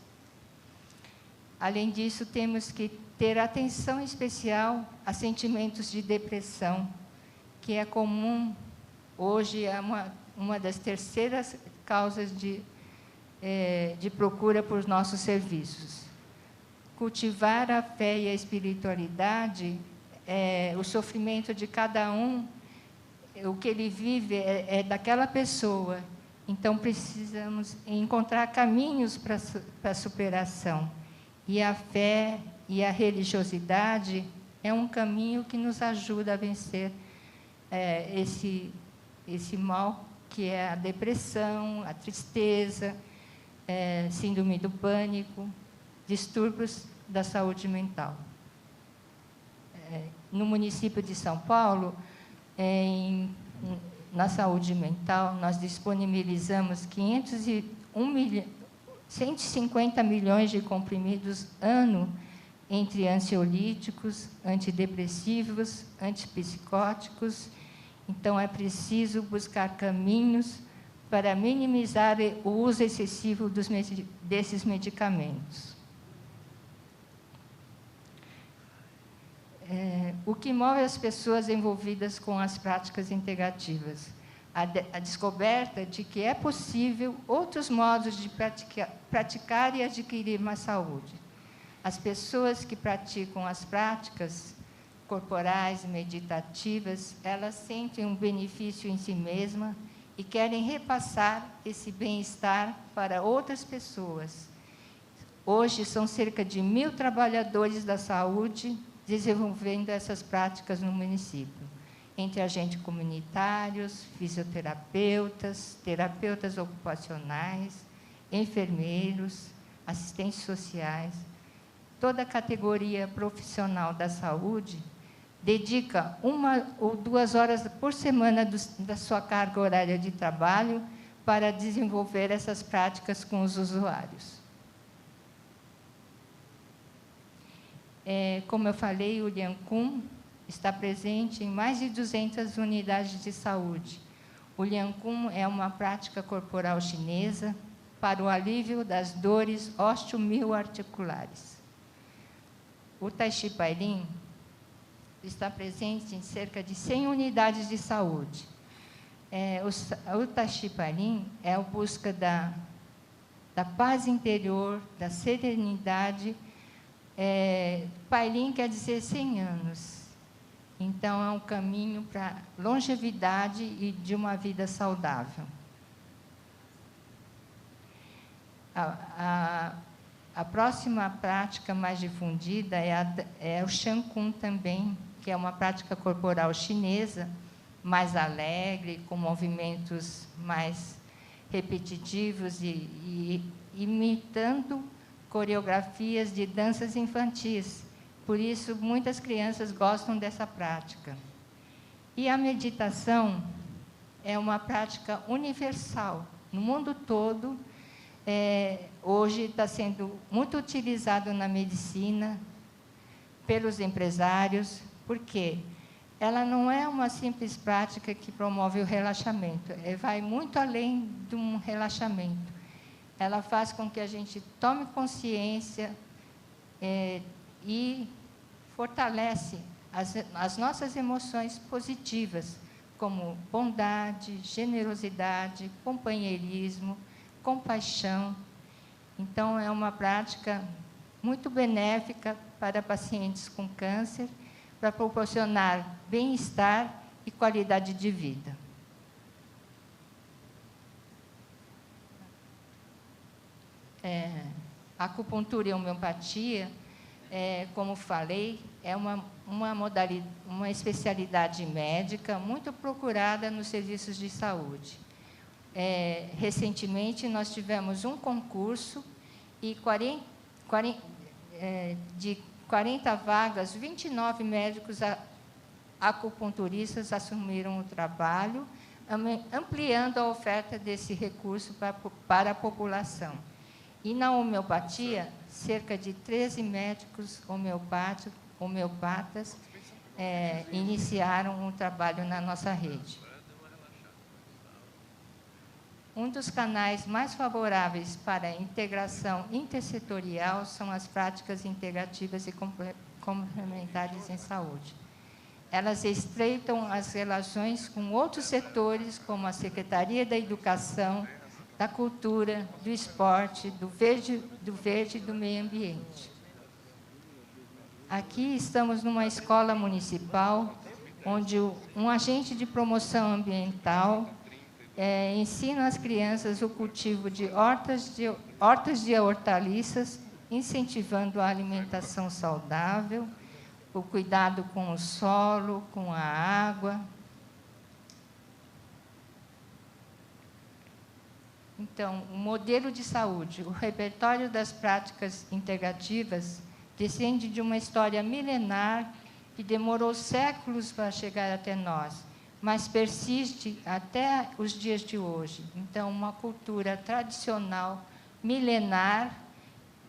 Além disso, temos que ter atenção especial a sentimentos de depressão, que é comum, hoje, é uma das terceiras causas de procura por nossos serviços. Cultivar a fé e a espiritualidade, o sofrimento de cada um, o que ele vive é daquela pessoa. Então, precisamos encontrar caminhos para a superação. E a fé e a religiosidade é um caminho que nos ajuda a vencer esse mal, que é a depressão, a tristeza, síndrome do pânico, distúrbios da saúde mental. No município de São Paulo, na saúde mental, nós disponibilizamos 150 milhões de comprimidos ano entre ansiolíticos, antidepressivos, antipsicóticos. Então, é preciso buscar caminhos para minimizar o uso excessivo desses medicamentos. O que move as pessoas envolvidas com as práticas integrativas? A descoberta de que é possível outros modos de praticar e adquirir mais saúde. As pessoas que praticam as práticas corporais e meditativas, elas sentem um benefício em si mesma e querem repassar esse bem-estar para outras pessoas. Hoje, são cerca de 1.000 trabalhadores da saúde desenvolvendo essas práticas no município, entre agentes comunitários, fisioterapeutas, terapeutas ocupacionais, enfermeiros, assistentes sociais. Toda a categoria profissional da saúde dedica 1 ou 2 horas por semana da sua carga horária de trabalho para desenvolver essas práticas com os usuários. Como eu falei, o Lian Kun está presente em mais de 200 unidades de saúde. O Lian Kun é uma prática corporal chinesa para o alívio das dores osteomioarticulares. O Tai Chi Pai Lin está presente em cerca de 100 unidades de saúde. O Tai Chi Pai Lin é a busca da paz interior, da serenidade. Pai Lin quer dizer 100 anos. Então, é um caminho para longevidade e de uma vida saudável. A próxima prática mais difundida é o Shan Kun também, que é uma prática corporal chinesa, mais alegre, com movimentos mais repetitivos e imitando coreografias de danças infantis. Por isso, muitas crianças gostam dessa prática. E a meditação é uma prática universal. No mundo todo, hoje está sendo muito utilizado na medicina, pelos empresários. Por quê? Ela não é uma simples prática que promove o relaxamento. Vai muito além de um relaxamento. Ela faz com que a gente tome consciência e fortalece as nossas emoções positivas, como bondade, generosidade, companheirismo, compaixão. Então, é uma prática muito benéfica para pacientes com câncer, para proporcionar bem-estar e qualidade de vida. A acupuntura e a homeopatia, como falei, é uma especialidade médica muito procurada nos serviços de saúde. Recentemente, nós tivemos um concurso e de 40 vagas, 29 médicos acupunturistas assumiram o trabalho, ampliando a oferta desse recurso para a população. E na homeopatia, cerca de 13 médicos homeopatas iniciaram um trabalho na nossa rede. Um dos canais mais favoráveis para a integração intersetorial são as práticas integrativas e complementares em saúde. Elas estreitam as relações com outros setores, como a Secretaria da Educação, da Cultura, do Esporte, do Verde e do Meio Ambiente. Aqui estamos numa escola municipal, onde um agente de promoção ambiental ensina às crianças o cultivo de hortas de hortaliças, incentivando a alimentação saudável, o cuidado com o solo, com a água. Então, o modelo de saúde, o repertório das práticas integrativas descende de uma história milenar que demorou séculos para chegar até nós, mas persiste até os dias de hoje. Então, uma cultura tradicional, milenar,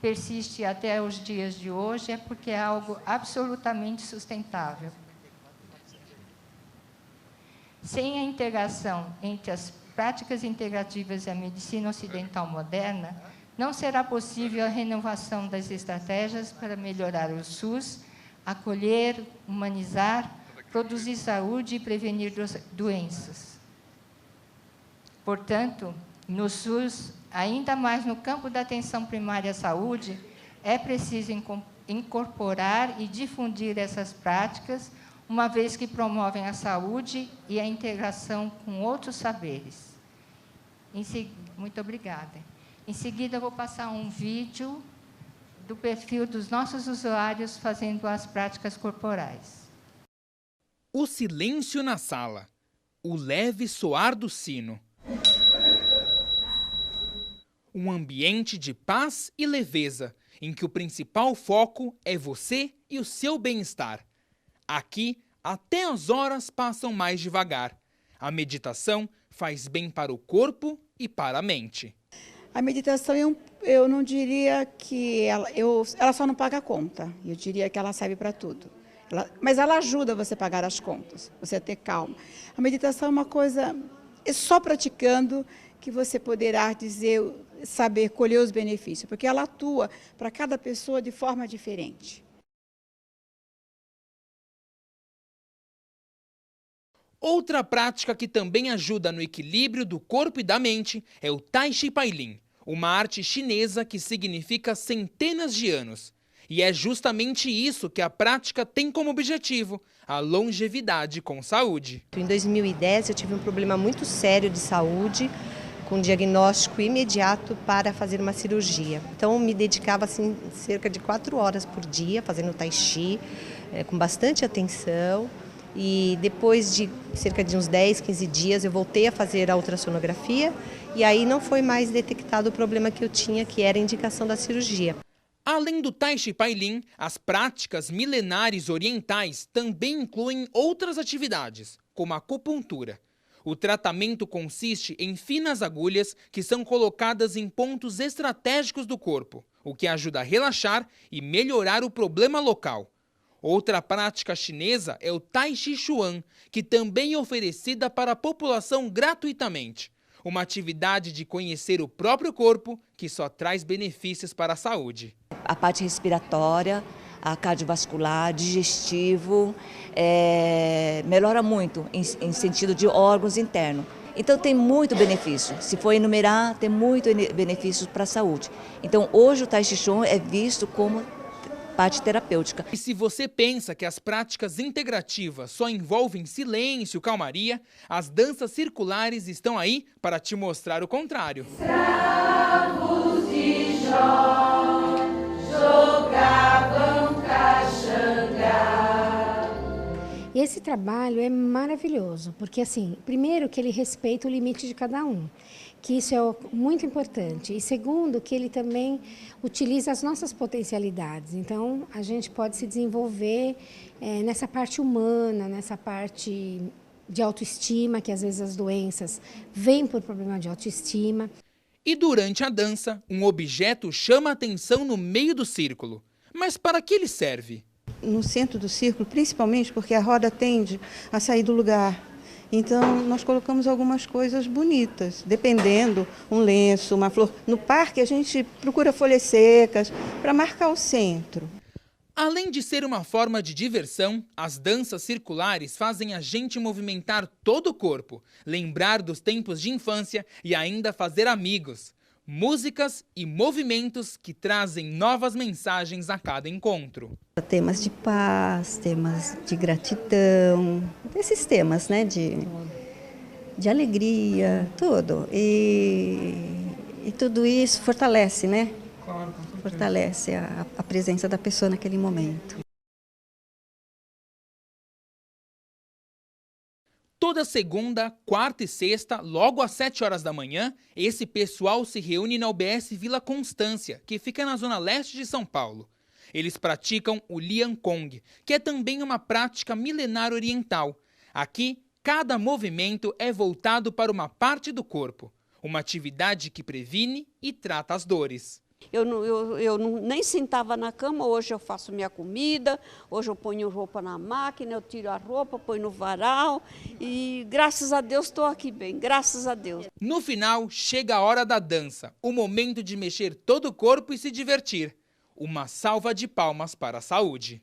persiste até os dias de hoje é porque é algo absolutamente sustentável. Sem a integração entre as práticas integrativas e a medicina ocidental moderna, não será possível a renovação das estratégias para melhorar o SUS, acolher, humanizar, produzir saúde e prevenir doenças. Portanto, no SUS, ainda mais no campo da atenção primária à saúde, é preciso incorporar e difundir essas práticas, uma vez que promovem a saúde e a integração com outros saberes. Muito obrigada. Em seguida, eu vou passar um vídeo do perfil dos nossos usuários fazendo as práticas corporais. O silêncio na sala, o leve soar do sino. Um ambiente de paz e leveza, em que o principal foco é você e o seu bem-estar. Aqui, até as horas passam mais devagar. A meditação faz bem para o corpo e para a mente. A meditação, eu não diria que ela só não paga a conta. Eu diria que ela serve para tudo. Mas ela ajuda você a pagar as contas, você a ter calma. A meditação é uma coisa, é só praticando que você poderá saber colher os benefícios, porque ela atua para cada pessoa de forma diferente. Outra prática que também ajuda no equilíbrio do corpo e da mente é o Tai Chi Pai Lin, uma arte chinesa que significa centenas de anos. E é justamente isso que a prática tem como objetivo, a longevidade com saúde. Em 2010 eu tive um problema muito sério de saúde, com diagnóstico imediato para fazer uma cirurgia. Então eu me dedicava assim, cerca de 4 horas por dia fazendo Tai Chi, com bastante atenção. E depois de cerca de uns 10, 15 dias eu voltei a fazer a ultrassonografia e aí não foi mais detectado o problema que eu tinha, que era a indicação da cirurgia. Além do Tai Chi Pai Lin, as práticas milenares orientais também incluem outras atividades, como a acupuntura. O tratamento consiste em finas agulhas que são colocadas em pontos estratégicos do corpo, o que ajuda a relaxar e melhorar o problema local. Outra prática chinesa é o Tai Chi Chuan, que também é oferecida para a população gratuitamente. Uma atividade de conhecer o próprio corpo que só traz benefícios para a saúde. A parte respiratória, a cardiovascular, digestivo, melhora muito em sentido de órgãos internos. Então tem muito benefício. Se for enumerar, tem muito benefícios para a saúde. Então hoje o Tai Chi Chuan é visto como parte terapêutica. E se você pensa que as práticas integrativas só envolvem silêncio e calmaria, as danças circulares estão aí para te mostrar o contrário. Escravos de Jó jogavam caxangá. Esse trabalho é maravilhoso, porque assim, primeiro que ele respeita o limite de cada um, que isso é muito importante. E segundo, que ele também utiliza as nossas potencialidades. Então, a gente pode se desenvolver nessa parte humana, nessa parte de autoestima, que às vezes as doenças vêm por problema de autoestima. E durante a dança, um objeto chama a atenção no meio do círculo. Mas para que ele serve? No centro do círculo, principalmente porque a roda tende a sair do lugar. Então, nós colocamos algumas coisas bonitas, dependendo, um lenço, uma flor. No parque, a gente procura folhas secas para marcar o centro. Além de ser uma forma de diversão, as danças circulares fazem a gente movimentar todo o corpo, lembrar dos tempos de infância e ainda fazer amigos. Músicas e movimentos que trazem novas mensagens a cada encontro. Temas de paz, temas de gratidão, esses temas, né, de alegria, tudo. E tudo isso fortalece, né? Fortalece a presença da pessoa naquele momento. Toda segunda, quarta e sexta, logo às 7 horas da manhã, esse pessoal se reúne na UBS Vila Constância, que fica na zona leste de São Paulo. Eles praticam o Lian Kong, que é também uma prática milenar oriental. Aqui, cada movimento é voltado para uma parte do corpo, uma atividade que previne e trata as dores. Eu nem sentava na cama, hoje eu faço minha comida, hoje eu ponho roupa na máquina, eu tiro a roupa, ponho no varal e graças a Deus estou aqui bem, graças a Deus. No final, chega a hora da dança, o momento de mexer todo o corpo e se divertir. Uma salva de palmas para a saúde.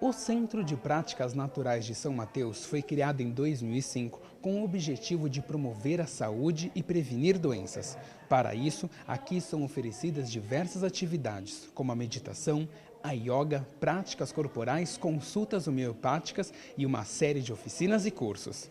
O Centro de Práticas Naturais de São Mateus foi criado em 2005 com o objetivo de promover a saúde e prevenir doenças. Para isso, aqui são oferecidas diversas atividades, como a meditação, a yoga, práticas corporais, consultas homeopáticas e uma série de oficinas e cursos.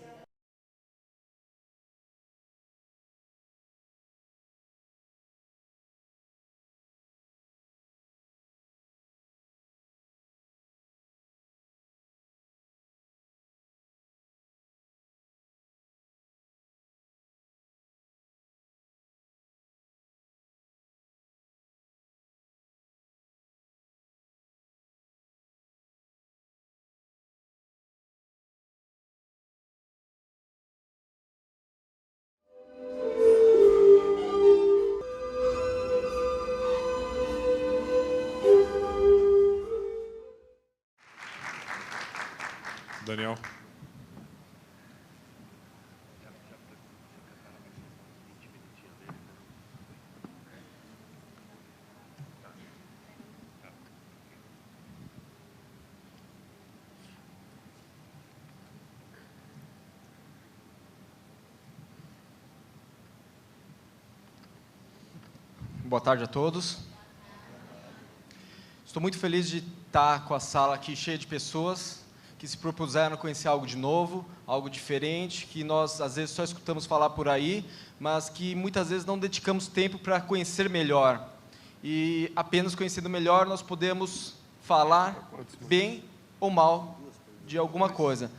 Daniel. Boa tarde a todos. Estou muito feliz de estar com a sala aqui cheia de pessoas que se propuseram a conhecer algo de novo, algo diferente, que nós às vezes só escutamos falar por aí, mas que muitas vezes não dedicamos tempo para conhecer melhor. E apenas conhecendo melhor nós podemos falar bem ou mal de alguma coisa.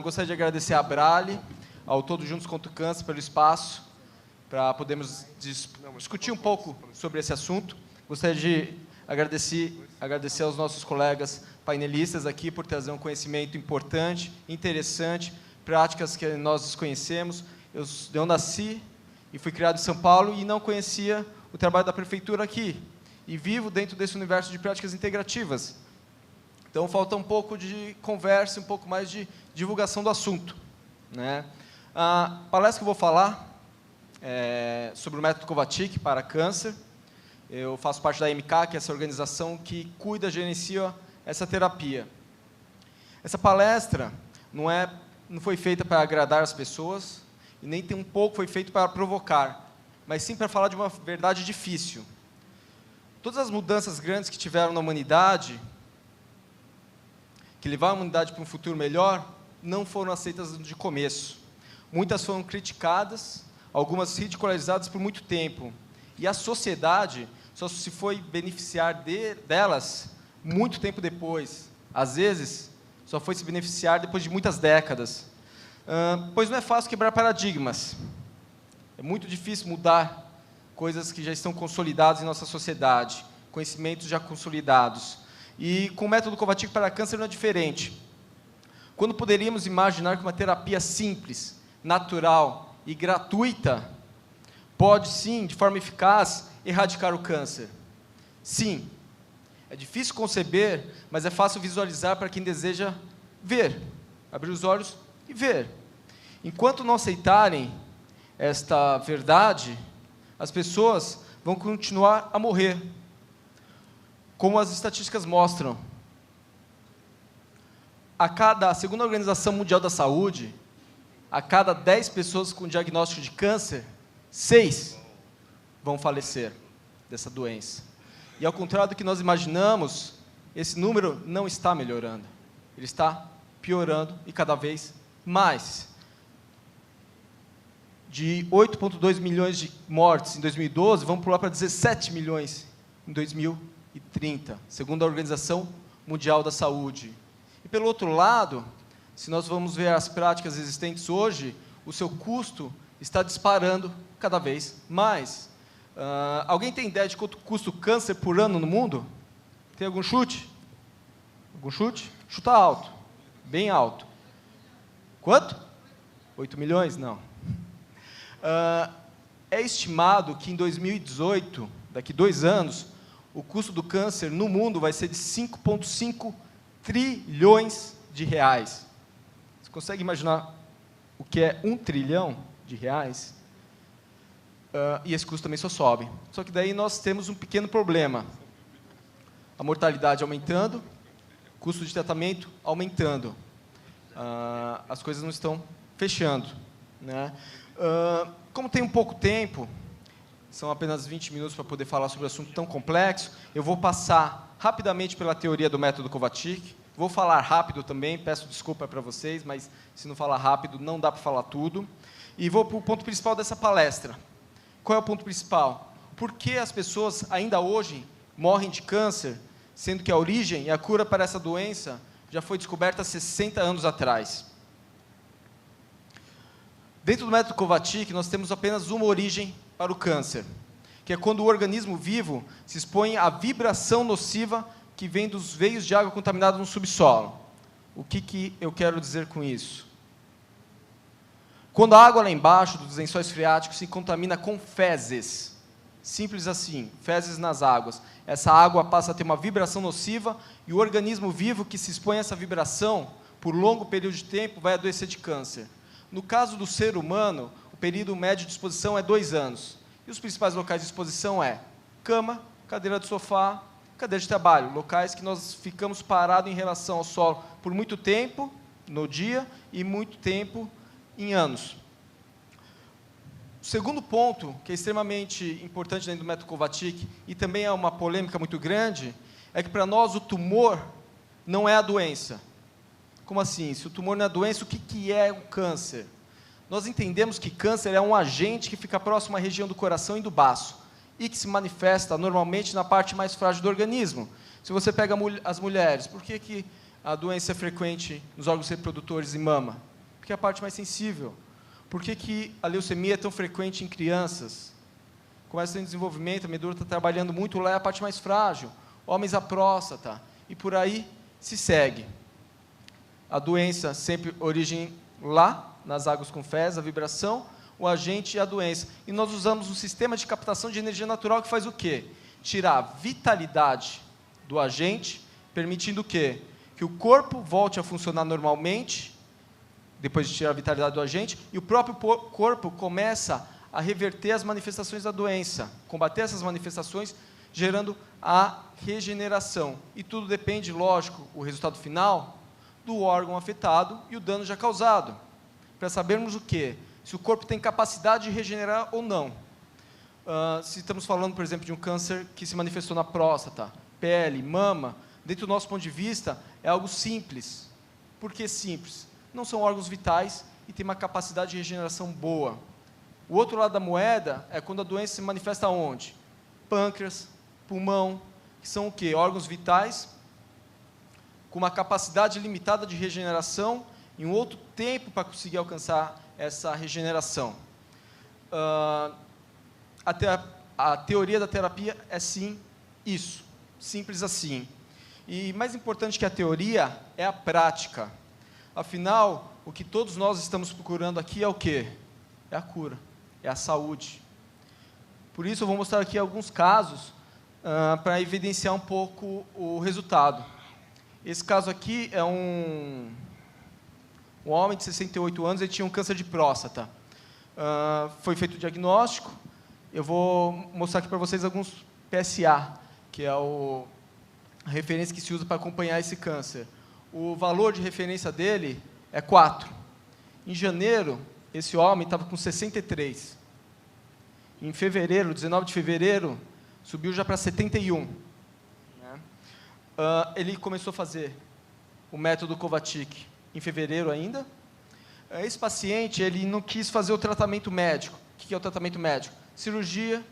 Gostaria de agradecer a Abrale, ao Todos Juntos contra o Câncer, pelo espaço, para podermos discutir um pouco sobre esse assunto. Gostaria de agradecer aos nossos colegas painelistas aqui por trazer um conhecimento importante, interessante, práticas que nós desconhecemos. Eu nasci e fui criado em São Paulo e não conhecia o trabalho da prefeitura aqui. E vivo dentro desse universo de práticas integrativas. Então, falta um pouco de conversa, um pouco mais de divulgação do assunto, né? A palestra que eu vou falar é sobre o método Kovačić para câncer. Eu faço parte da MK, que é essa organização que cuida, gerencia essa terapia. Essa palestra não foi feita para agradar as pessoas, e nem tem um pouco foi feito para provocar, mas sim para falar de uma verdade difícil. Todas as mudanças grandes que tiveram na humanidade, que levaram a humanidade para um futuro melhor, não foram aceitas de começo. Muitas foram criticadas, algumas ridicularizadas por muito tempo. E a sociedade só se foi beneficiar delas muito tempo depois. Às vezes, só foi se beneficiar depois de muitas décadas. Pois não é fácil quebrar paradigmas. É muito difícil mudar coisas que já estão consolidadas em nossa sociedade, conhecimentos já consolidados. E com o método Kovačić para câncer não é diferente. Quando poderíamos imaginar que uma terapia simples, natural e gratuita pode, sim, de forma eficaz, erradicar o câncer? Sim. É difícil conceber, mas é fácil visualizar para quem deseja ver, abrir os olhos e ver. Enquanto não aceitarem esta verdade, as pessoas vão continuar a morrer, como as estatísticas mostram. Segundo a Organização Mundial da Saúde, a cada 10 pessoas com diagnóstico de câncer, 6 vão falecer dessa doença. E ao contrário do que nós imaginamos, esse número não está melhorando. Ele está piorando e cada vez mais. De 8,2 milhões de mortes em 2012, vamos pular para 17 milhões em 2030, segundo a Organização Mundial da Saúde. E pelo outro lado, se nós vamos ver as práticas existentes hoje, o seu custo está disparando cada vez mais. Alguém tem ideia de quanto custa o câncer por ano no mundo? Tem algum chute? Algum chute? Chuta alto, bem alto. Quanto? 8 milhões? Não. É estimado que em 2018, daqui 2 anos, o custo do câncer no mundo vai ser de 5,5 trilhões de reais. Você consegue imaginar o que é 1 trilhão de reais? E esse custo também só sobe. Só que daí nós temos um pequeno problema. A mortalidade aumentando, custo de tratamento aumentando. As coisas não estão fechando, né? Como tem um pouco tempo, são apenas 20 minutos para poder falar sobre um assunto tão complexo, eu vou passar rapidamente pela teoria do método Kovačić. Vou falar rápido também, peço desculpa para vocês, mas se não falar rápido, não dá para falar tudo. E vou para o ponto principal dessa palestra. Qual é o ponto principal? Por que as pessoas ainda hoje morrem de câncer, sendo que a origem e a cura para essa doença já foi descoberta há 60 anos atrás? Dentro do método Kovačić, nós temos apenas uma origem para o câncer, que é quando o organismo vivo se expõe à vibração nociva que vem dos veios de água contaminada no subsolo. O que eu quero dizer com isso? Quando a água lá embaixo dos lençóis freáticos se contamina com fezes, simples assim, fezes nas águas, essa água passa a ter uma vibração nociva e o organismo vivo que se expõe a essa vibração por longo período de tempo vai adoecer de câncer. No caso do ser humano, o período médio de exposição é 2 anos. E os principais locais de exposição é cama, cadeira de sofá, cadeira de trabalho, locais que nós ficamos parados em relação ao solo por muito tempo no dia e muito tempo em anos. O segundo ponto, que é extremamente importante dentro do método Kovačić, e também é uma polêmica muito grande, é que para nós o tumor não é a doença. Como assim? Se o tumor não é a doença, o que é o câncer? Nós entendemos que câncer é um agente que fica próximo à região do coração e do baço, e que se manifesta normalmente na parte mais frágil do organismo. Se você pega as mulheres, por que a doença é frequente nos órgãos reprodutores e mama? Porque é a parte mais sensível. Por que a leucemia é tão frequente em crianças? Começa em desenvolvimento, a medula está trabalhando muito, lá é a parte mais frágil. Homens, a próstata, e por aí se segue. A doença sempre origem lá, nas águas com fezes, a vibração, o agente e a doença. E nós usamos um sistema de captação de energia natural que faz o quê? Tirar a vitalidade do agente, permitindo o quê? Que o corpo volte a funcionar normalmente, depois de tirar a vitalidade do agente, e o próprio corpo começa a reverter as manifestações da doença, combater essas manifestações, gerando a regeneração. E tudo depende, lógico, o resultado final, do órgão afetado e o dano já causado. Para sabermos o quê? Se o corpo tem capacidade de regenerar ou não. Se estamos falando, por exemplo, de um câncer que se manifestou na próstata, pele, mama, dentro do nosso ponto de vista, é algo simples. Por que simples? Não são órgãos vitais e tem uma capacidade de regeneração boa. O outro lado da moeda é quando a doença se manifesta onde? Pâncreas, pulmão, que são o quê? Órgãos vitais com uma capacidade limitada de regeneração e um outro tempo para conseguir alcançar essa regeneração. A teoria da terapia é sim isso, simples assim. E mais importante que a teoria é a prática. Afinal, o que todos nós estamos procurando aqui é o quê? É a cura, é a saúde. Por isso eu vou mostrar aqui alguns casos para evidenciar um pouco o resultado. Esse caso aqui é um homem de 68 anos, ele tinha um câncer de próstata. Foi feito o diagnóstico. Eu vou mostrar aqui para vocês alguns PSA, que é a referência que se usa para acompanhar esse câncer. O valor de referência dele é 4. Em janeiro, esse homem estava com 63. Em fevereiro, 19 de fevereiro, subiu já para 71. Né? Ele começou a fazer o método Kovačić em fevereiro ainda. Esse paciente, ele não quis fazer o tratamento médico. O que é o tratamento médico? Cirurgia,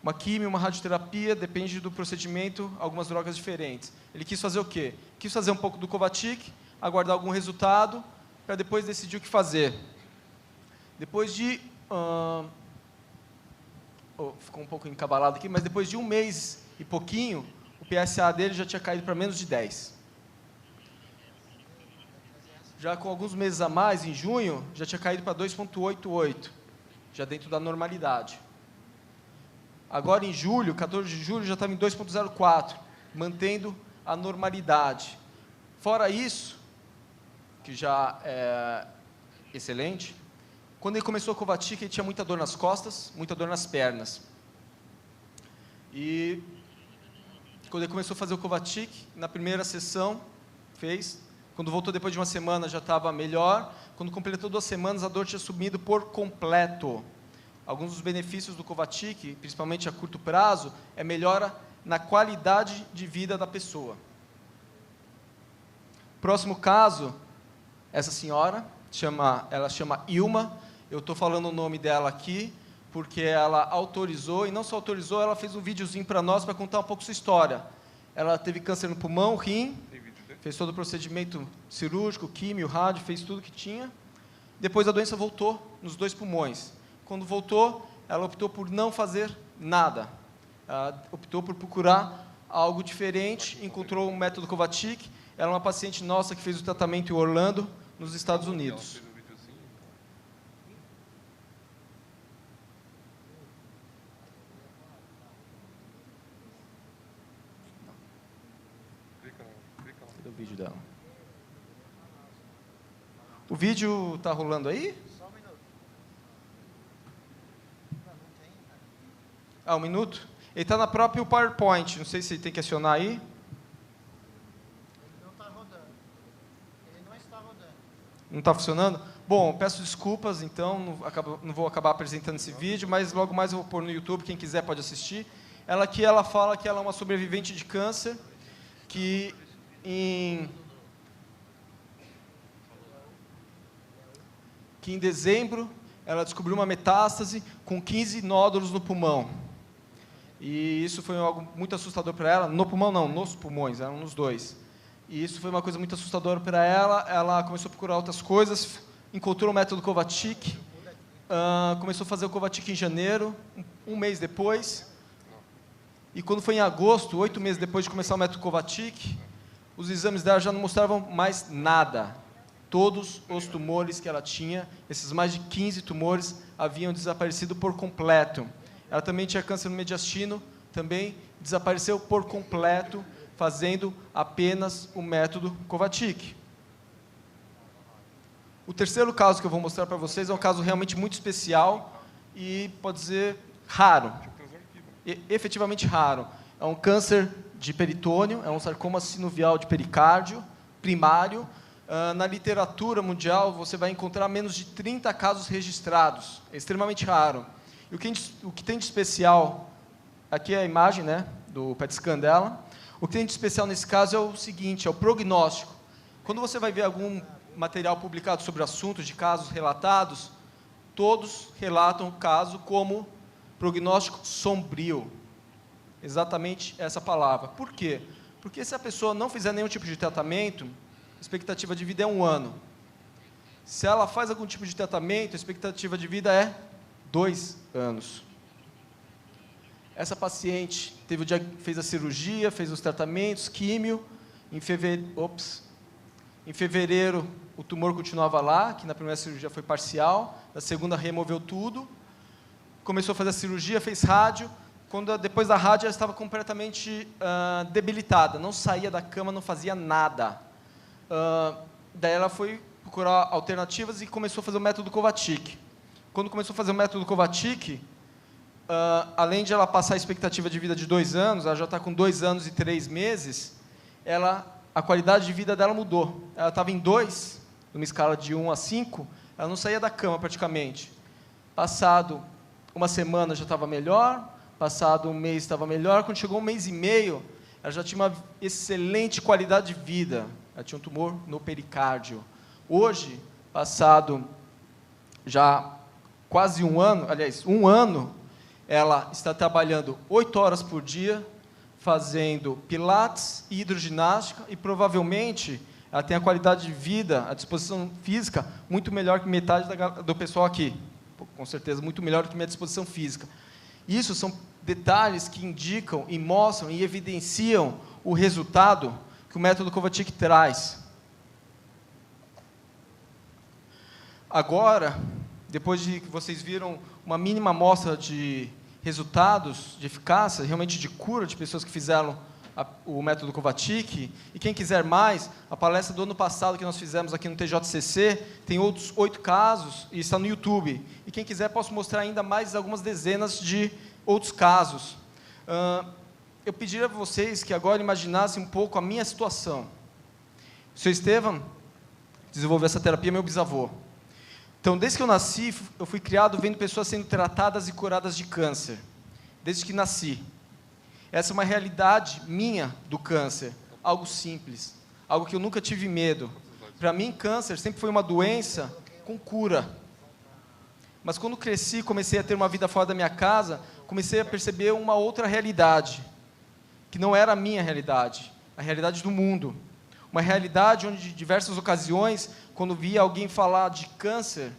uma quimio, uma radioterapia, depende do procedimento, algumas drogas diferentes. Ele quis fazer o quê? Quis fazer um pouco do Kovačić, aguardar algum resultado, para depois decidir o que fazer. Depois de... ficou um pouco encabalado aqui, mas depois de 1 mês e pouquinho, o PSA dele já tinha caído para menos de 10. Já com alguns meses a mais, em junho, já tinha caído para 2,88, já dentro da normalidade. Agora, em julho, 14 de julho, já estava em 2,04, mantendo a normalidade. Fora isso, que já é excelente, quando ele começou a Kovačić, ele tinha muita dor nas costas, muita dor nas pernas. E quando ele começou a fazer o Kovačić, na primeira sessão, fez. Quando voltou depois de 1 semana, já estava melhor. Quando completou 2 semanas, a dor tinha sumido por completo. Alguns dos benefícios do Kovačić, principalmente a curto prazo, é melhora na qualidade de vida da pessoa. Próximo caso, essa senhora, ela chama Ilma. Eu estou falando o nome dela aqui, porque ela autorizou, e não só autorizou, ela fez um videozinho para nós, para contar um pouco sua história. Ela teve câncer no pulmão, rim, fez todo o procedimento cirúrgico, químio, rádio, fez tudo que tinha. Depois a doença voltou nos 2 pulmões. Quando voltou, ela optou por não fazer nada. Ela optou por procurar algo diferente, encontrou um método Kovačić. Ela é uma paciente nossa que fez o tratamento em Orlando, nos Estados Unidos. Cadê o vídeo dela? O vídeo está rolando aí? Só 1 minuto. Ah, 1 minuto? Ele está na própria PowerPoint, não sei se tem que acionar aí. Ele não está rodando. Ele não está rodando. Não está funcionando? Bom, peço desculpas, então, não vou acabar apresentando esse vídeo, mas logo mais eu vou pôr no YouTube, quem quiser pode assistir. Ela aqui, ela fala que ela é uma sobrevivente de câncer, que em dezembro ela descobriu uma metástase com 15 nódulos no pulmão. E isso foi algo muito assustador para ela. No pulmão não, nos pulmões, eram nos 2. E isso foi uma coisa muito assustadora para ela. Ela começou a procurar outras coisas, encontrou o método Kovačić, começou a fazer o Kovačić em janeiro, 1 mês depois. E quando foi em agosto, 8 meses depois de começar o método Kovačić, os exames dela já não mostravam mais nada. Todos os tumores que ela tinha, esses mais de 15 tumores, haviam desaparecido por completo. Ela também tinha câncer no mediastino, também desapareceu por completo, fazendo apenas o método Kovačić. O terceiro caso que eu vou mostrar para vocês é um caso realmente muito especial e, pode dizer, raro. Efetivamente raro. É um câncer de peritônio, é um sarcoma sinovial de pericárdio, primário. Na literatura mundial, você vai encontrar menos de 30 casos registrados. É extremamente raro. E o que tem de especial, aqui é a imagem, né, do PET scan dela. O que tem de especial nesse caso é o seguinte, é o prognóstico. Quando você vai ver algum material publicado sobre o assunto de casos relatados, todos relatam o caso como prognóstico sombrio. Exatamente essa palavra. Por quê? Porque se a pessoa não fizer nenhum tipo de tratamento, a expectativa de vida é 1 ano. Se ela faz algum tipo de tratamento, a expectativa de vida é 2 anos. Essa paciente fez a cirurgia, fez os tratamentos, químio. Em fevereiro, o tumor continuava lá, que na primeira cirurgia foi parcial. Na segunda, removeu tudo. Começou a fazer a cirurgia, fez rádio. Depois da rádio, ela estava completamente debilitada. Não saía da cama, não fazia nada. Daí ela foi procurar alternativas e começou a fazer o método Kovačić. Quando começou a fazer o método Kovačić, além de ela passar a expectativa de vida de 2 anos, ela já está com 2 anos e 3 meses, a qualidade de vida dela mudou. Ela estava em 2, numa escala de 1 a 5, ela não saía da cama praticamente. Passado uma semana já estava melhor, passado um mês estava melhor, quando chegou um mês e meio, ela já tinha uma excelente qualidade de vida. Ela tinha um tumor no pericárdio. Hoje, passado já quase um ano, aliás, um ano, ela está trabalhando 8 horas por dia, fazendo pilates e hidroginástica, e provavelmente ela tem a qualidade de vida, a disposição física, muito melhor que metade do pessoal aqui. Com certeza, muito melhor do que minha disposição física. Isso são detalhes que indicam e mostram e evidenciam o resultado que o método Kovačić traz. Agora, depois de que vocês viram uma mínima amostra de resultados de eficácia, realmente de cura de pessoas que fizeram o método Kovačić, e quem quiser mais, a palestra do ano passado que nós fizemos aqui no TJCC, tem outros 8 casos, e está no YouTube. E quem quiser, posso mostrar ainda mais algumas dezenas de outros casos. Eu pediria a vocês que agora imaginassem um pouco a minha situação. O seu Estevam desenvolveu essa terapia, meu bisavô. Então, desde que eu nasci, eu fui criado vendo pessoas sendo tratadas e curadas de câncer. Desde que nasci. Essa é uma realidade minha do câncer. Algo simples. Algo que eu nunca tive medo. Para mim, câncer sempre foi uma doença com cura. Mas quando cresci, comecei a ter uma vida fora da minha casa, comecei a perceber uma outra realidade, que não era a minha realidade, a realidade do mundo. Uma realidade onde, em diversas ocasiões, quando via alguém falar de câncer,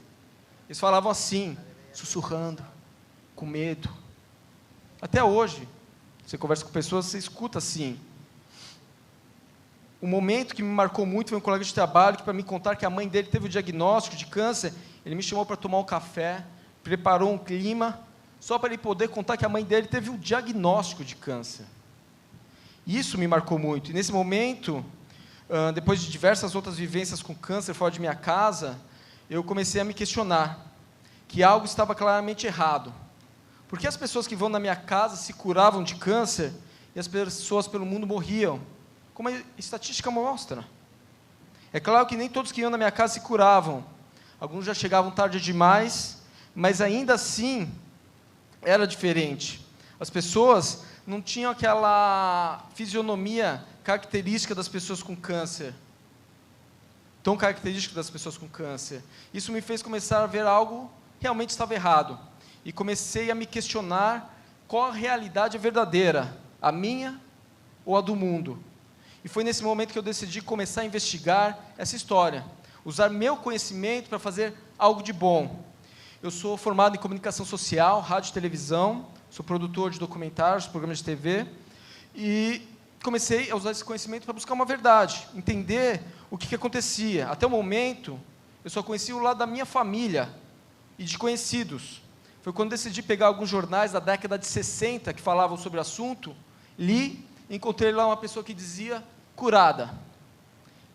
eles falavam assim, sussurrando, com medo. Até hoje, você conversa com pessoas, você escuta assim. Um momento que me marcou muito foi um colega de trabalho que, para me contar que a mãe dele teve o diagnóstico de câncer, ele me chamou para tomar um café, preparou um clima, só para ele poder contar que a mãe dele teve o diagnóstico de câncer. Isso me marcou muito. E nesse momento, depois de diversas outras vivências com câncer fora de minha casa, eu comecei a me questionar que algo estava claramente errado. Por que as pessoas que vão na minha casa se curavam de câncer e as pessoas pelo mundo morriam? Como a estatística mostra. É claro que nem todos que iam na minha casa se curavam. Alguns já chegavam tarde demais, mas ainda assim era diferente. As pessoas não tinham aquela fisionomia característica das pessoas com câncer. Tão característica das pessoas com câncer. Isso me fez começar a ver algo que realmente estava errado. E comecei a me questionar qual a realidade verdadeira, a minha ou a do mundo. E foi nesse momento que eu decidi começar a investigar essa história, usar meu conhecimento para fazer algo de bom. Eu sou formado em comunicação social, rádio e televisão, sou produtor de documentários, programas de TV, e comecei a usar esse conhecimento para buscar uma verdade, entender o que acontecia. Até o momento, eu só conhecia o lado da minha família e de conhecidos. Foi quando decidi pegar alguns jornais da década de 60 que falavam sobre o assunto, li e encontrei lá uma pessoa que dizia curada.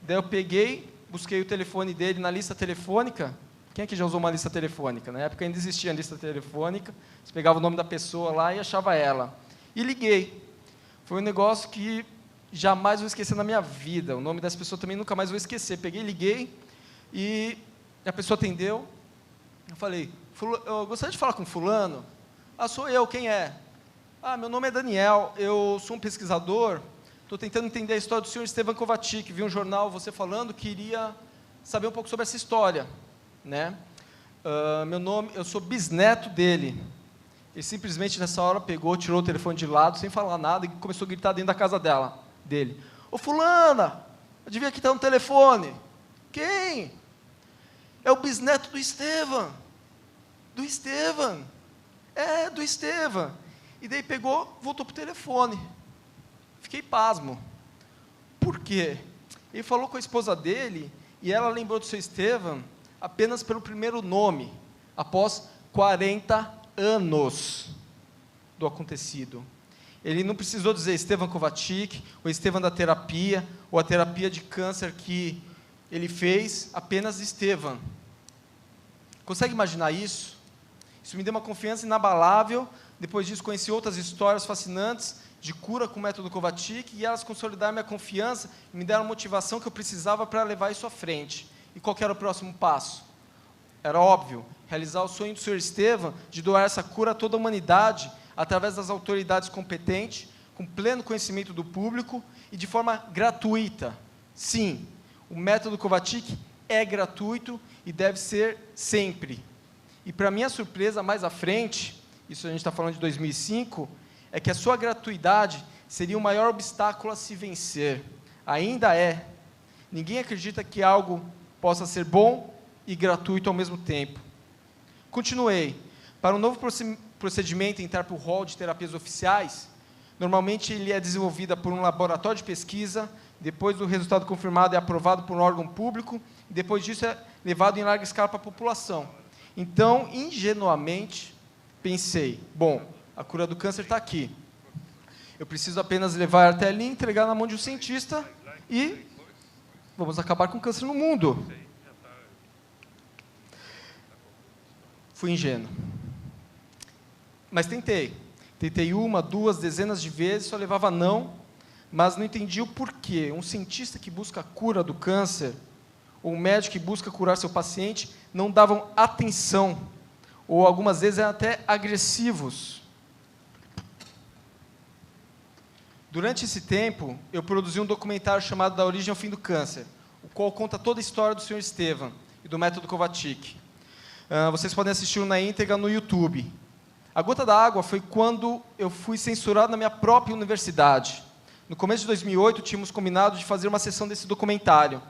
Daí eu peguei, busquei o telefone dele na lista telefônica. Quem é que já usou uma lista telefônica? Na época ainda existia a lista telefônica, você pegava o nome da pessoa lá e achava ela. E liguei. Foi um negócio que jamais vou esquecer na minha vida. O nome dessa pessoa também nunca mais vou esquecer. Peguei, liguei e a pessoa atendeu. Eu falei, eu gostaria de falar com fulano. Ah, sou eu, quem é? Ah, meu nome é Daniel, eu sou um pesquisador, estou tentando entender a história do senhor Estevam Kovačić, vi um jornal, você falando, queria saber um pouco sobre essa história. Né? Meu nome, eu sou bisneto dele. Ele simplesmente, nessa hora, pegou, tirou o telefone de lado, sem falar nada, e começou a gritar dentro da casa dele. Ô, fulana, adivinha que está no telefone? Quem? É o bisneto do Estevam. Do Estevam. É, do Estevam. E daí pegou, voltou para o telefone. Fiquei pasmo. Por quê? Ele falou com a esposa dele, e ela lembrou do seu Estevam apenas pelo primeiro nome, após 40 anos do acontecido. Ele não precisou dizer Estevam Kovačić, ou Estevam da terapia, ou a terapia de câncer que ele fez, apenas Estevam. Consegue imaginar isso? Isso me deu uma confiança inabalável. Depois disso, conheci outras histórias fascinantes de cura com o método Kovačić, e elas consolidaram minha confiança e me deram a motivação que eu precisava para levar isso à frente. E qual que era o próximo passo? era óbvio, realizar o sonho do Sr. Estevam de doar essa cura a toda a humanidade, através das autoridades competentes, com pleno conhecimento do público e de forma gratuita. Sim, o método Kovačić é gratuito e deve ser sempre. E, para minha surpresa, mais à frente, isso a gente está falando de 2005, é que a sua gratuidade seria o maior obstáculo a se vencer. Ainda é. Ninguém acredita que algo possa ser bom e gratuito ao mesmo tempo. Continuei. Para um novo procedimento entrar para o rol de terapias oficiais, normalmente ele é desenvolvido por um laboratório de pesquisa, depois do resultado confirmado é aprovado por um órgão público, e depois disso é levado em larga escala para a população. Então, ingenuamente, pensei, bom, a cura do câncer está aqui. Eu preciso apenas levar até ali, entregar na mão de um cientista e vamos acabar com o câncer no mundo. Fui ingênuo. Mas tentei. Tentei uma, duas, dezenas de vezes, só levava não, mas não entendi o porquê. Um cientista que busca a cura do câncer, ou um médico que busca curar seu paciente, não davam atenção, ou algumas vezes eram até agressivos. Durante esse tempo, eu produzi um documentário chamado Da Origem ao Fim do Câncer, o qual conta toda a história do Sr. Estevam e do método Kovačić. Vocês podem assistir na íntegra no YouTube. A gota d'água foi quando eu fui censurado na minha própria universidade. No começo de 2008, tínhamos combinado de fazer uma sessão desse documentário.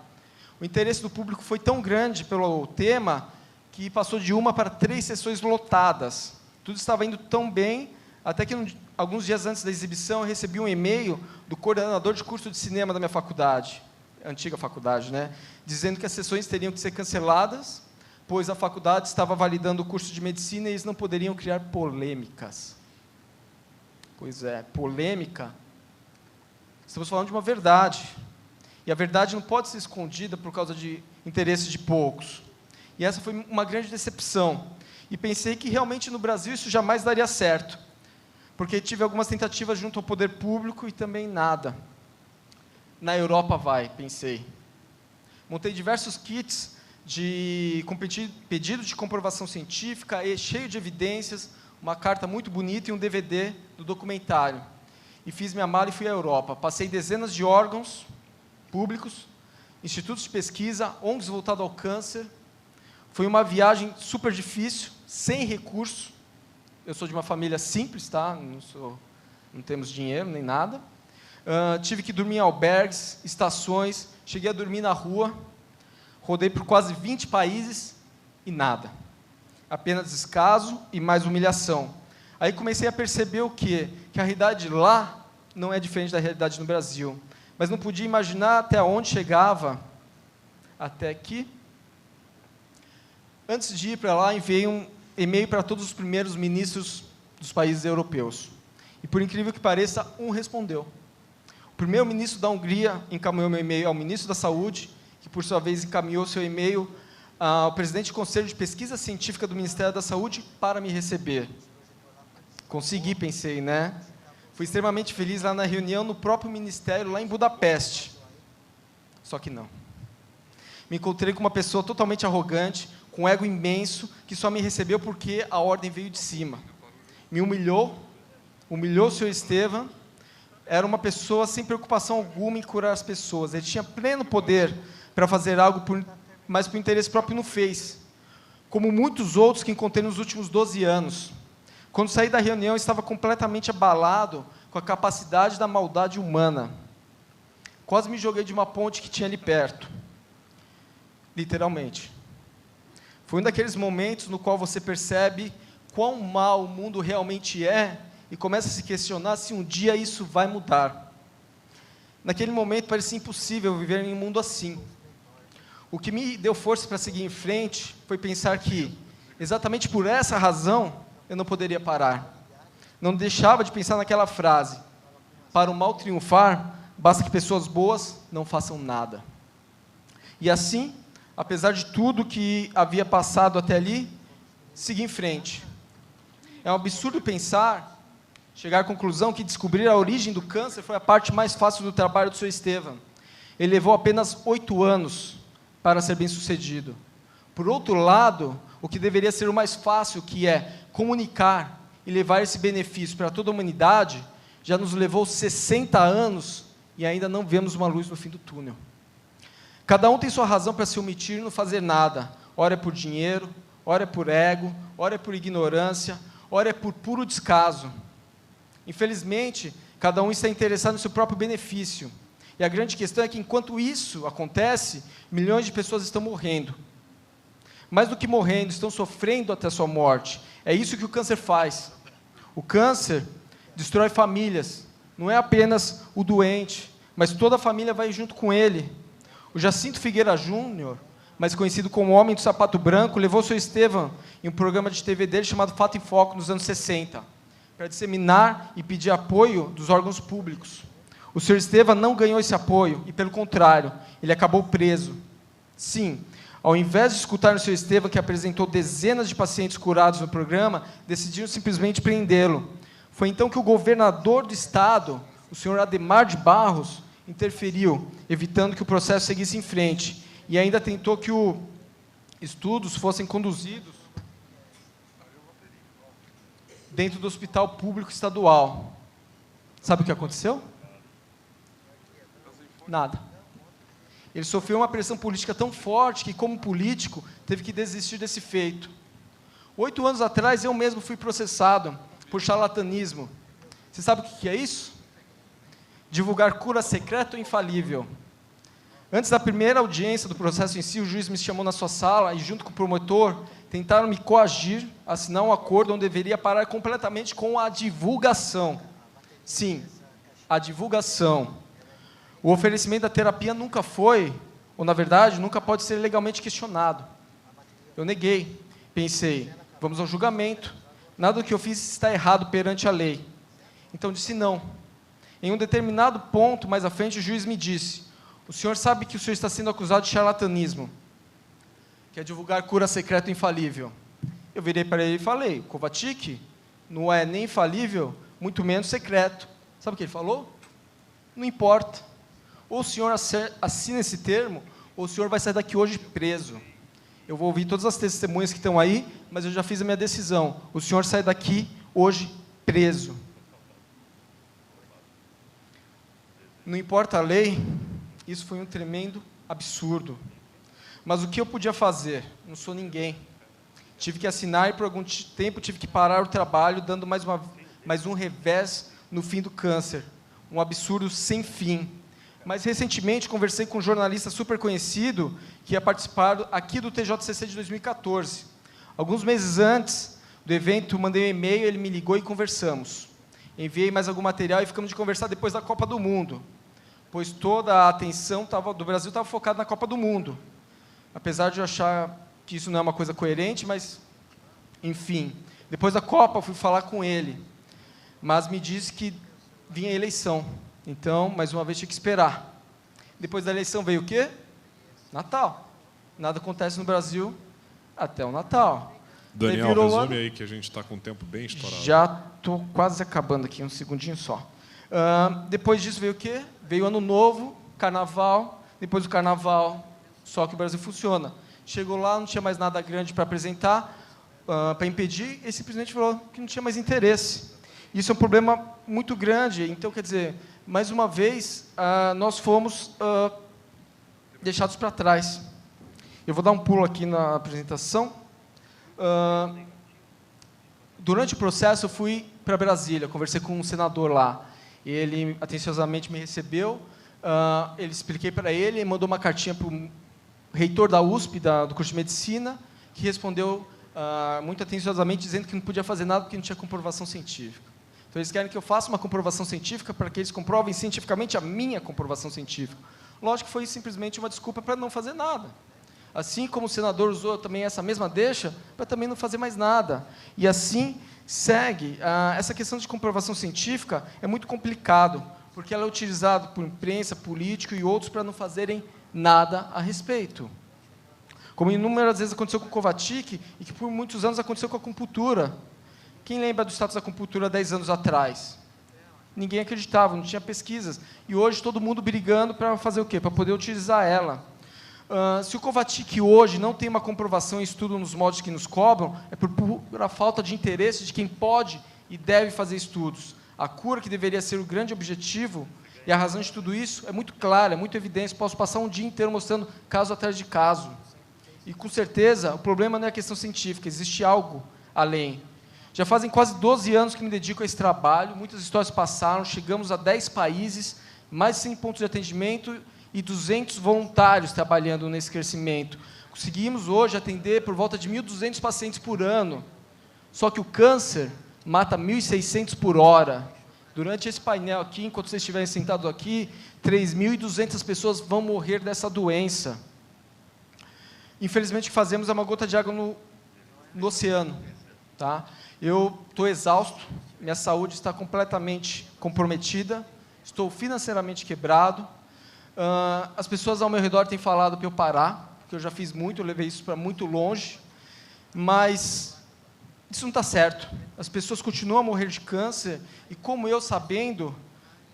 O interesse do público foi tão grande pelo tema que passou de 1 para 3 sessões lotadas. Tudo estava indo tão bem, até que alguns dias antes da exibição eu recebi um e-mail do coordenador de curso de cinema da minha faculdade, antiga faculdade, né, dizendo que as sessões teriam que ser canceladas, pois a faculdade estava validando o curso de medicina e eles não poderiam criar polêmicas. Pois é, polêmica. Estamos falando de uma verdade. E a verdade não pode ser escondida por causa de interesses de poucos. E essa foi uma grande decepção. E pensei que realmente no Brasil isso jamais daria certo. Porque tive algumas tentativas junto ao poder público e também nada. Na Europa vai, pensei. Montei diversos kits com pedido de comprovação científica, e cheio de evidências, uma carta muito bonita e um DVD do documentário. E fiz minha mala e fui à Europa. Passei dezenas de órgãos públicos, institutos de pesquisa, ONGs voltados ao câncer. Foi uma viagem super difícil, sem recurso. Eu sou de uma família simples, tá? Não temos dinheiro nem nada. Tive que dormir em albergues, estações, cheguei a dormir na rua. Rodei por quase 20 países e nada. Apenas descaso e mais humilhação. Aí comecei a perceber o quê? Que a realidade lá não é diferente da realidade no Brasil. Mas não podia imaginar até onde chegava. Até que, antes de ir para lá, enviei um e-mail para todos os primeiros ministros dos países europeus. E, por incrível que pareça, um respondeu. O primeiro-ministro da Hungria encaminhou meu e-mail ao ministro da Saúde, que, por sua vez, encaminhou seu e-mail ao presidente do Conselho de Pesquisa Científica do Ministério da Saúde para me receber. Consegui, pensei, né? Fui extremamente feliz lá na reunião, no próprio ministério, lá em Budapeste. Só que não. Me encontrei com uma pessoa totalmente arrogante, com um ego imenso, que só me recebeu porque a ordem veio de cima. Me humilhou o Sr. Estevam. Era uma pessoa sem preocupação alguma em curar as pessoas. Ele tinha pleno poder para fazer algo, mas por interesse próprio não fez. Como muitos outros que encontrei nos últimos 12 anos. Quando saí da reunião, eu estava completamente abalado com a capacidade da maldade humana. Quase me joguei de uma ponte que tinha ali perto. Literalmente. Foi um daqueles momentos no qual você percebe quão mal o mundo realmente é e começa a se questionar se um dia isso vai mudar. Naquele momento parecia impossível viver em um mundo assim. O que me deu força para seguir em frente foi pensar que, exatamente por essa razão, eu não poderia parar. Não deixava de pensar naquela frase: para o mal triunfar, basta que pessoas boas não façam nada. E assim, apesar de tudo que havia passado até ali, segui em frente. É um absurdo chegar à conclusão que descobrir a origem do câncer foi a parte mais fácil do trabalho do Sr. Estevam. Ele levou apenas 8 anos para ser bem-sucedido. Por outro lado, o que deveria ser o mais fácil, que é comunicar e levar esse benefício para toda a humanidade, já nos levou 60 anos e ainda não vemos uma luz no fim do túnel. Cada um tem sua razão para se omitir e não fazer nada. Ora é por dinheiro, ora é por ego, ora é por ignorância, ora é por puro descaso. Infelizmente, cada um está interessado no seu próprio benefício. E a grande questão é que, enquanto isso acontece, milhões de pessoas estão morrendo. Mais do que morrendo, estão sofrendo até a sua morte. É isso que o câncer faz. O câncer destrói famílias. Não é apenas o doente, mas toda a família vai junto com ele. O Jacinto Figueira Júnior, mais conhecido como Homem do Sapato Branco, levou o seu Estevão em um programa de TV dele chamado Fato em Foco, nos anos 60, para disseminar e pedir apoio dos órgãos públicos. O Sr. Estevão não ganhou esse apoio, e pelo contrário, ele acabou preso. Sim, ao invés de escutar o Sr. Estevão, que apresentou dezenas de pacientes curados no programa, decidiram simplesmente prendê-lo. Foi então que o governador do estado, o Sr. Adhemar de Barros, interferiu, evitando que o processo seguisse em frente, e ainda tentou que os estudos fossem conduzidos dentro do hospital público estadual. Sabe o que aconteceu? Nada. Ele sofreu uma pressão política tão forte que, como político, teve que desistir desse feito. 8 anos atrás, eu mesmo fui processado por charlatanismo. Você sabe o que é isso? Divulgar cura secreta ou infalível. Antes da primeira audiência do processo em si, o juiz me chamou na sua sala e, junto com o promotor, tentaram me coagir a assinar um acordo onde deveria parar completamente com a divulgação. Sim, a divulgação. O oferecimento da terapia nunca foi, ou na verdade, nunca pode ser legalmente questionado. Eu neguei. Pensei, vamos ao julgamento. Nada do que eu fiz está errado perante a lei. Então disse não. Em um determinado ponto, mais à frente, o juiz me disse: o senhor sabe que o senhor está sendo acusado de charlatanismo, que é divulgar cura secreta infalível. Eu virei para ele e falei: Kovacic não é nem infalível, muito menos secreto. Sabe o que ele falou? Não importa. Ou o senhor assina esse termo, ou o senhor vai sair daqui hoje preso. Eu vou ouvir todas as testemunhas que estão aí, mas eu já fiz a minha decisão. O senhor sai daqui hoje preso. Não importa a lei, isso foi um tremendo absurdo. Mas o que eu podia fazer? Não sou ninguém. Tive que assinar e por algum tempo tive que parar o trabalho, dando mais um revés no fim do câncer. Um absurdo sem fim. Mas recentemente conversei com um jornalista super conhecido que ia participar aqui do TJCC de 2014. Alguns meses antes do evento, mandei um e-mail, ele me ligou e conversamos. Enviei mais algum material e ficamos de conversar depois da Copa do Mundo, pois toda a atenção do Brasil estava focada na Copa do Mundo. Apesar de eu achar que isso não é uma coisa coerente, mas, enfim. Depois da Copa, fui falar com ele, mas me disse que vinha a eleição. Então, mais uma vez, tinha que esperar. Depois da eleição veio o quê? Natal. Nada acontece no Brasil até o Natal. Daniel, resume aí que a gente está com o tempo bem estourado. Já estou quase acabando aqui, um segundinho só. Depois disso veio o quê? Veio Ano Novo, Carnaval. Depois do Carnaval, só que o Brasil funciona. Chegou lá, não tinha mais nada grande para apresentar, para impedir, e simplesmente falou que não tinha mais interesse. Isso é um problema muito grande. Então, quer dizer, mais uma vez, nós fomos deixados para trás. Eu vou dar um pulo aqui na apresentação. Durante o processo, eu fui para Brasília, conversei com um senador lá. Ele atenciosamente me recebeu, ele expliquei para ele, mandou uma cartinha para o reitor da USP, do curso de medicina, que respondeu muito atenciosamente, dizendo que não podia fazer nada porque não tinha comprovação científica. Então, eles querem que eu faça uma comprovação científica para que eles comprovem cientificamente a minha comprovação científica. Lógico que foi simplesmente uma desculpa para não fazer nada. Assim como o senador usou também essa mesma deixa, para também não fazer mais nada. E assim segue. Essa questão de comprovação científica é muito complicado, porque ela é utilizada por imprensa, político e outros para não fazerem nada a respeito. Como inúmeras vezes aconteceu com o Kovacic, e que por muitos anos aconteceu com a acupuntura. Quem lembra do status da acupuntura 10 anos atrás? Ninguém acreditava, não tinha pesquisas. E hoje todo mundo brigando para fazer o quê? Para poder utilizar ela. Se o Covatic hoje não tem uma comprovação em estudo nos moldes que nos cobram, é por pura falta de interesse de quem pode e deve fazer estudos. A cura, que deveria ser o grande objetivo, e a razão de tudo isso é muito clara, é muito evidente. Posso passar um dia inteiro mostrando caso atrás de caso. E, com certeza, o problema não é a questão científica, existe algo além. Já fazem quase 12 anos que me dedico a esse trabalho, muitas histórias passaram, chegamos a 10 países, mais de 100 pontos de atendimento e 200 voluntários trabalhando nesse crescimento. Conseguimos hoje atender por volta de 1.200 pacientes por ano. Só que o câncer mata 1.600 por hora. Durante esse painel aqui, enquanto vocês estiverem sentados aqui, 3.200 pessoas vão morrer dessa doença. Infelizmente, o que fazemos é uma gota de água no oceano. Tá? Eu estou exausto, minha saúde está completamente comprometida, estou financeiramente quebrado. As pessoas ao meu redor têm falado para eu parar, porque eu já fiz muito, eu levei isso para muito longe, mas isso não está certo. As pessoas continuam a morrer de câncer, e como eu, sabendo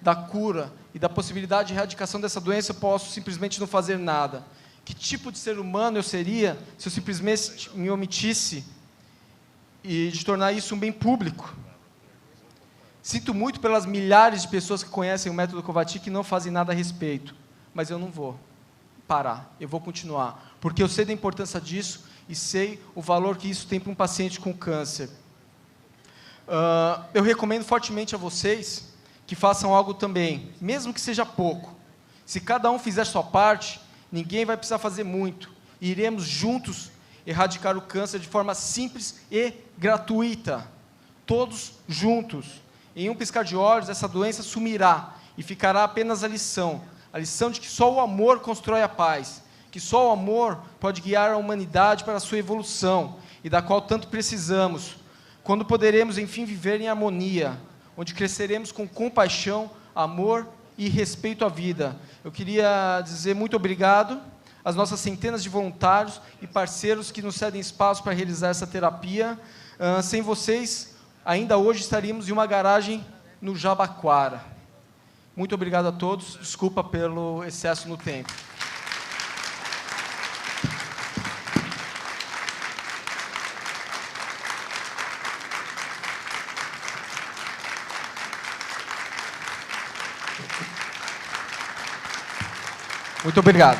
da cura e da possibilidade de erradicação dessa doença, eu posso simplesmente não fazer nada. Que tipo de ser humano eu seria se eu simplesmente me omitisse e de tornar isso um bem público? Sinto muito pelas milhares de pessoas que conhecem o método Covatic e não fazem nada a respeito, mas eu não vou parar, eu vou continuar, porque eu sei da importância disso e sei o valor que isso tem para um paciente com câncer. Eu recomendo fortemente a vocês que façam algo também, mesmo que seja pouco. Se cada um fizer sua parte, ninguém vai precisar fazer muito, e iremos juntos erradicar o câncer de forma simples e gratuita, todos juntos. Em um piscar de olhos, essa doença sumirá, e ficará apenas a lição de que só o amor constrói a paz, que só o amor pode guiar a humanidade para a sua evolução, e da qual tanto precisamos, quando poderemos, enfim, viver em harmonia, onde cresceremos com compaixão, amor e respeito à vida. Eu queria dizer muito obrigado às nossas centenas de voluntários e parceiros que nos cedem espaço para realizar essa terapia. Sem vocês, ainda hoje estaríamos em uma garagem no Jabaquara. Muito obrigado a todos, desculpa pelo excesso no tempo. Muito obrigado.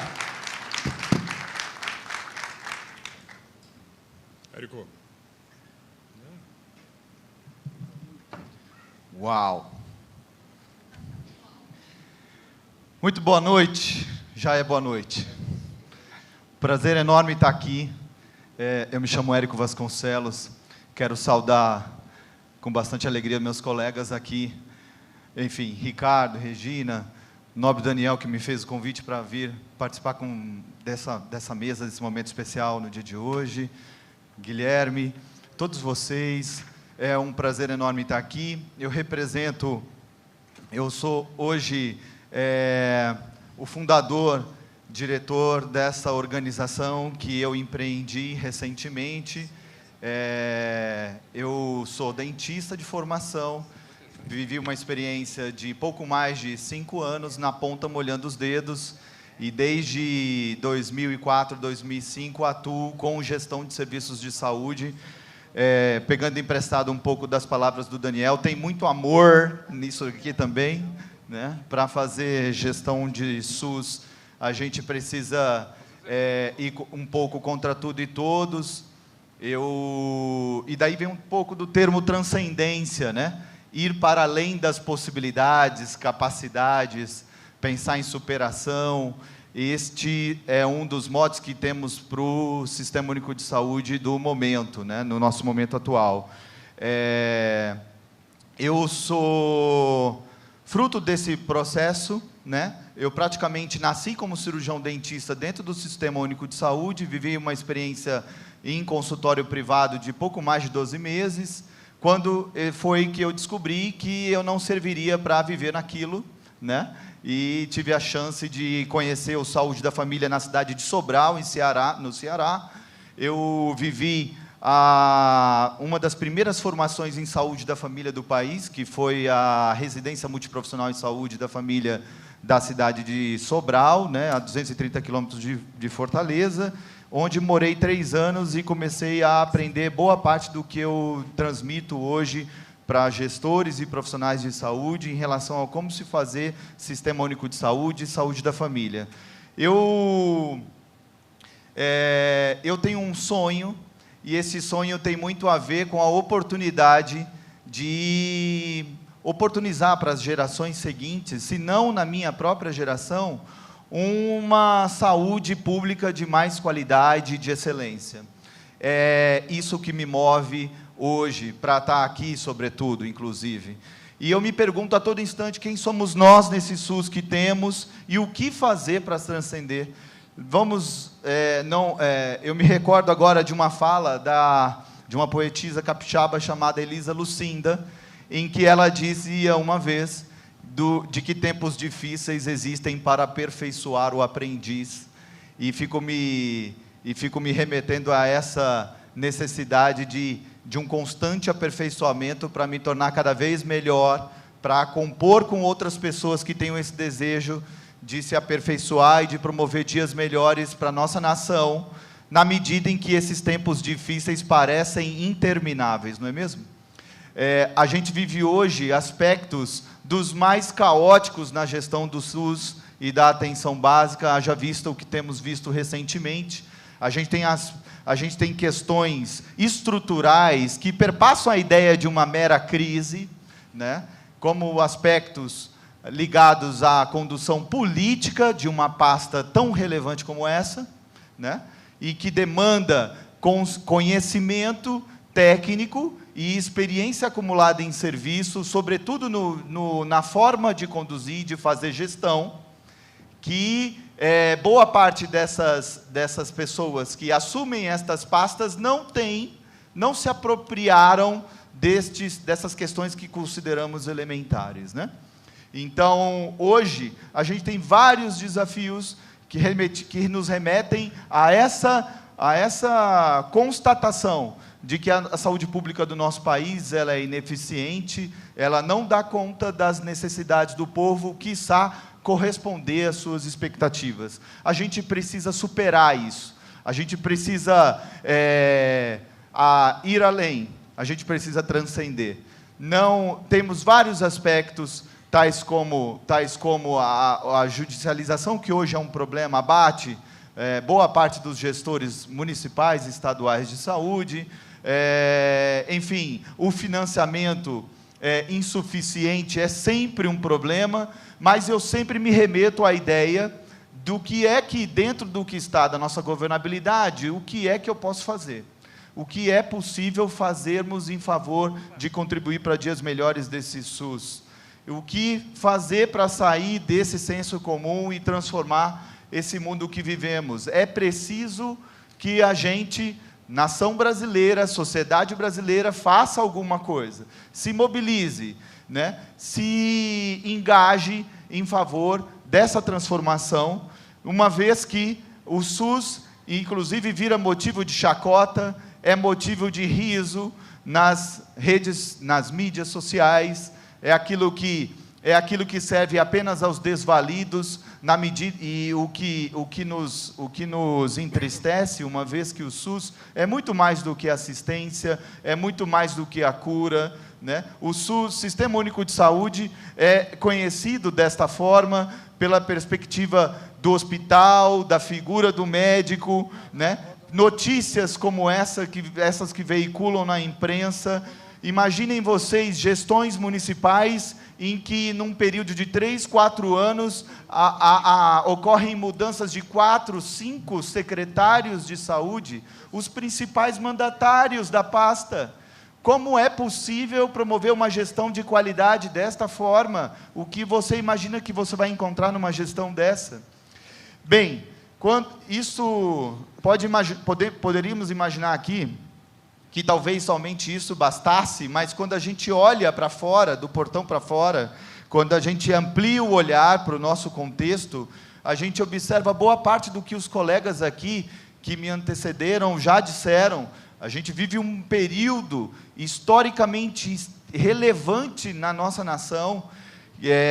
Érico. Uau! Muito boa noite, já é boa noite. Prazer enorme estar aqui. Eu me chamo Érico Vasconcelos, quero saudar com bastante alegria meus colegas aqui, enfim, Ricardo, Regina, Nobre Daniel, que me fez o convite para vir participar dessa mesa, desse momento especial no dia de hoje, Guilherme, todos vocês, é um prazer enorme estar aqui. Eu sou hoje o fundador, diretor dessa organização que eu empreendi recentemente. Eu sou dentista de formação, vivi uma experiência de pouco mais de 5 anos na ponta molhando os dedos, e desde 2004, 2005 atuo com gestão de serviços de saúde, pegando emprestado um pouco das palavras do Daniel. Tem muito amor nisso aqui também, né? Para fazer gestão de SUS, a gente precisa ir um pouco contra tudo e todos. E daí vem um pouco do termo transcendência, né? Ir para além das possibilidades, capacidades, pensar em superação. Este é um dos motes que temos para o Sistema Único de Saúde do momento, né? No nosso momento atual. Eu sou fruto desse processo, né? Eu praticamente nasci como cirurgião dentista dentro do Sistema Único de Saúde, vivi uma experiência em consultório privado de pouco mais de 12 meses, quando foi que eu descobri que eu não serviria para viver naquilo, né? E tive a chance de conhecer o Saúde da Família na cidade de Sobral, no Ceará. Eu vivi uma das primeiras formações em saúde da família do país, que foi a Residência Multiprofissional em Saúde da Família da cidade de Sobral, né, a 230 quilômetros de Fortaleza, onde morei 3 anos e comecei a aprender boa parte do que eu transmito hoje para gestores e profissionais de saúde em relação a como se fazer Sistema Único de Saúde e saúde da família. Eu tenho um sonho, e esse sonho tem muito a ver com a oportunidade de oportunizar para as gerações seguintes, se não na minha própria geração, uma saúde pública de mais qualidade e de excelência. É isso que me move hoje, para estar aqui, sobretudo, inclusive. E eu me pergunto a todo instante quem somos nós nesse SUS que temos e o que fazer para transcender. Eu me recordo agora de uma fala de uma poetisa capixaba chamada Elisa Lucinda, em que ela dizia uma vez de que tempos difíceis existem para aperfeiçoar o aprendiz. E fico me remetendo a essa necessidade de um constante aperfeiçoamento para me tornar cada vez melhor, para compor com outras pessoas que tenham esse desejo de se aperfeiçoar e de promover dias melhores para a nossa nação, na medida em que esses tempos difíceis parecem intermináveis, não é mesmo? A gente vive hoje aspectos dos mais caóticos na gestão do SUS e da atenção básica, haja visto o que temos visto recentemente. A gente tem questões estruturais que perpassam a ideia de uma mera crise, né? Como aspectos ligados à condução política de uma pasta tão relevante como essa, né? E que demanda conhecimento técnico e experiência acumulada em serviço, sobretudo na forma de conduzir, de fazer gestão, que boa parte dessas pessoas que assumem estas pastas não se apropriaram dessas questões que consideramos elementares, né? Então, hoje, a gente tem vários desafios que nos remetem a essa constatação de que a saúde pública do nosso país ela é ineficiente, ela não dá conta das necessidades do povo, quiçá corresponder às suas expectativas. A gente precisa superar isso, a gente precisa ir além, a gente precisa transcender. Temos vários aspectos, tais como a judicialização, que hoje é um problema, abate boa parte dos gestores municipais e estaduais de saúde, enfim, o financiamento insuficiente é sempre um problema, mas eu sempre me remeto à ideia do que é que, dentro do que está da nossa governabilidade, o que é que eu posso fazer? O que é possível fazermos em favor de contribuir para dias melhores desse SUS? O que fazer para sair desse senso comum e transformar esse mundo que vivemos? É preciso que a gente, nação brasileira, sociedade brasileira, faça alguma coisa, se mobilize, né? Se engaje em favor dessa transformação, uma vez que o SUS, inclusive, vira motivo de chacota, é motivo de riso nas redes, nas mídias sociais, é aquilo que serve apenas aos desvalidos, na medida, e o que nos entristece, uma vez que o SUS é muito mais do que assistência, é muito mais do que a cura, né? O SUS, Sistema Único de Saúde, é conhecido desta forma pela perspectiva do hospital, da figura do médico, né? Notícias como essas que veiculam na imprensa. Imaginem vocês gestões municipais em que, num período de 3, 4 anos, ocorrem mudanças de 4, 5 secretários de saúde, os principais mandatários da pasta. Como é possível promover uma gestão de qualidade desta forma? O que você imagina que você vai encontrar numa gestão dessa? Bem, poderíamos imaginar aqui que talvez somente isso bastasse, mas quando a gente olha para fora, do portão para fora, quando a gente amplia o olhar para o nosso contexto, a gente observa boa parte do que os colegas aqui, que me antecederam, já disseram. A gente vive um período historicamente relevante na nossa nação,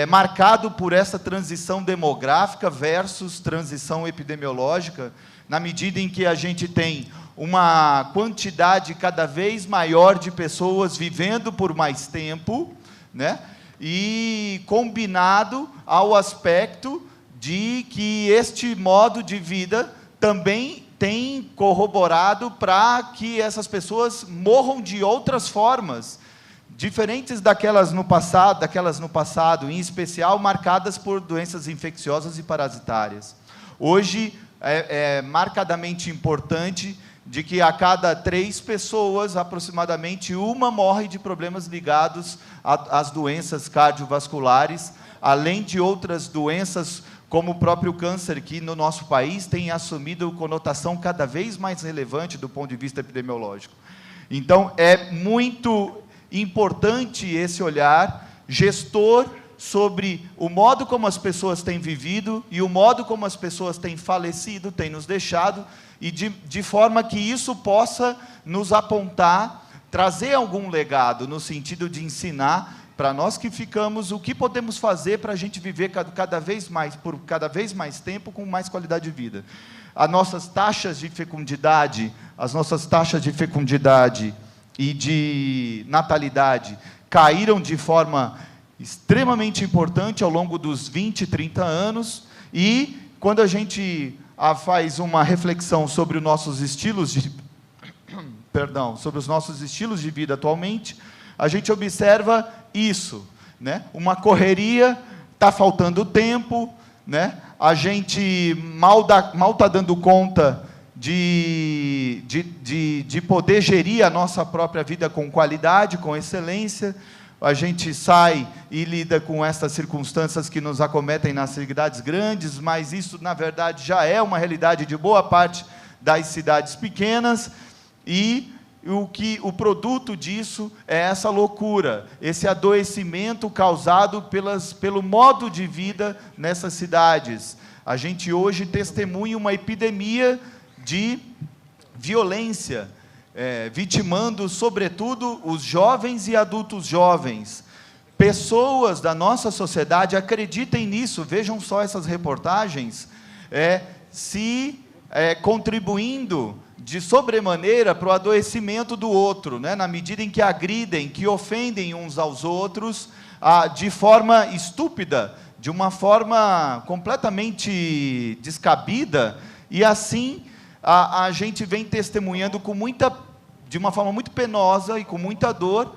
marcado por essa transição demográfica versus transição epidemiológica, na medida em que a gente tem uma quantidade cada vez maior de pessoas vivendo por mais tempo, né? E combinado ao aspecto de que este modo de vida também tem corroborado para que essas pessoas morram de outras formas, diferentes daquelas no passado, em especial marcadas por doenças infecciosas e parasitárias. Hoje é marcadamente importante de que a cada 3 pessoas, aproximadamente uma morre de problemas ligados às doenças cardiovasculares, além de outras doenças como o próprio câncer, que no nosso país tem assumido conotação cada vez mais relevante do ponto de vista epidemiológico. Então, é muito importante esse olhar gestor sobre o modo como as pessoas têm vivido e o modo como as pessoas têm falecido, têm nos deixado, e de forma que isso possa nos apontar, trazer algum legado, no sentido de ensinar para nós que ficamos o que podemos fazer para a gente viver cada vez mais, por cada vez mais tempo, com mais qualidade de vida. As nossas taxas de fecundidade e de natalidade caíram de forma extremamente importante ao longo dos 20, 30 anos, e quando a gente faz uma reflexão sobre os nossos estilos de vida atualmente, a gente observa isso, né? Uma correria, está faltando tempo, né? A gente mal está dando conta de poder gerir a nossa própria vida com qualidade, com excelência. A gente sai e lida com essas circunstâncias que nos acometem nas cidades grandes, mas isso, na verdade, já é uma realidade de boa parte das cidades pequenas, e o produto disso é essa loucura, esse adoecimento causado pelo modo de vida nessas cidades. A gente hoje testemunha uma epidemia de violência, vitimando, sobretudo, os jovens e adultos jovens. Pessoas da nossa sociedade, acreditem nisso, vejam só essas reportagens, contribuindo de sobremaneira para o adoecimento do outro, né? Na medida em que agridem, que ofendem uns aos outros, de forma estúpida, de uma forma completamente descabida, e assim a gente vem testemunhando de uma forma muito penosa e com muita dor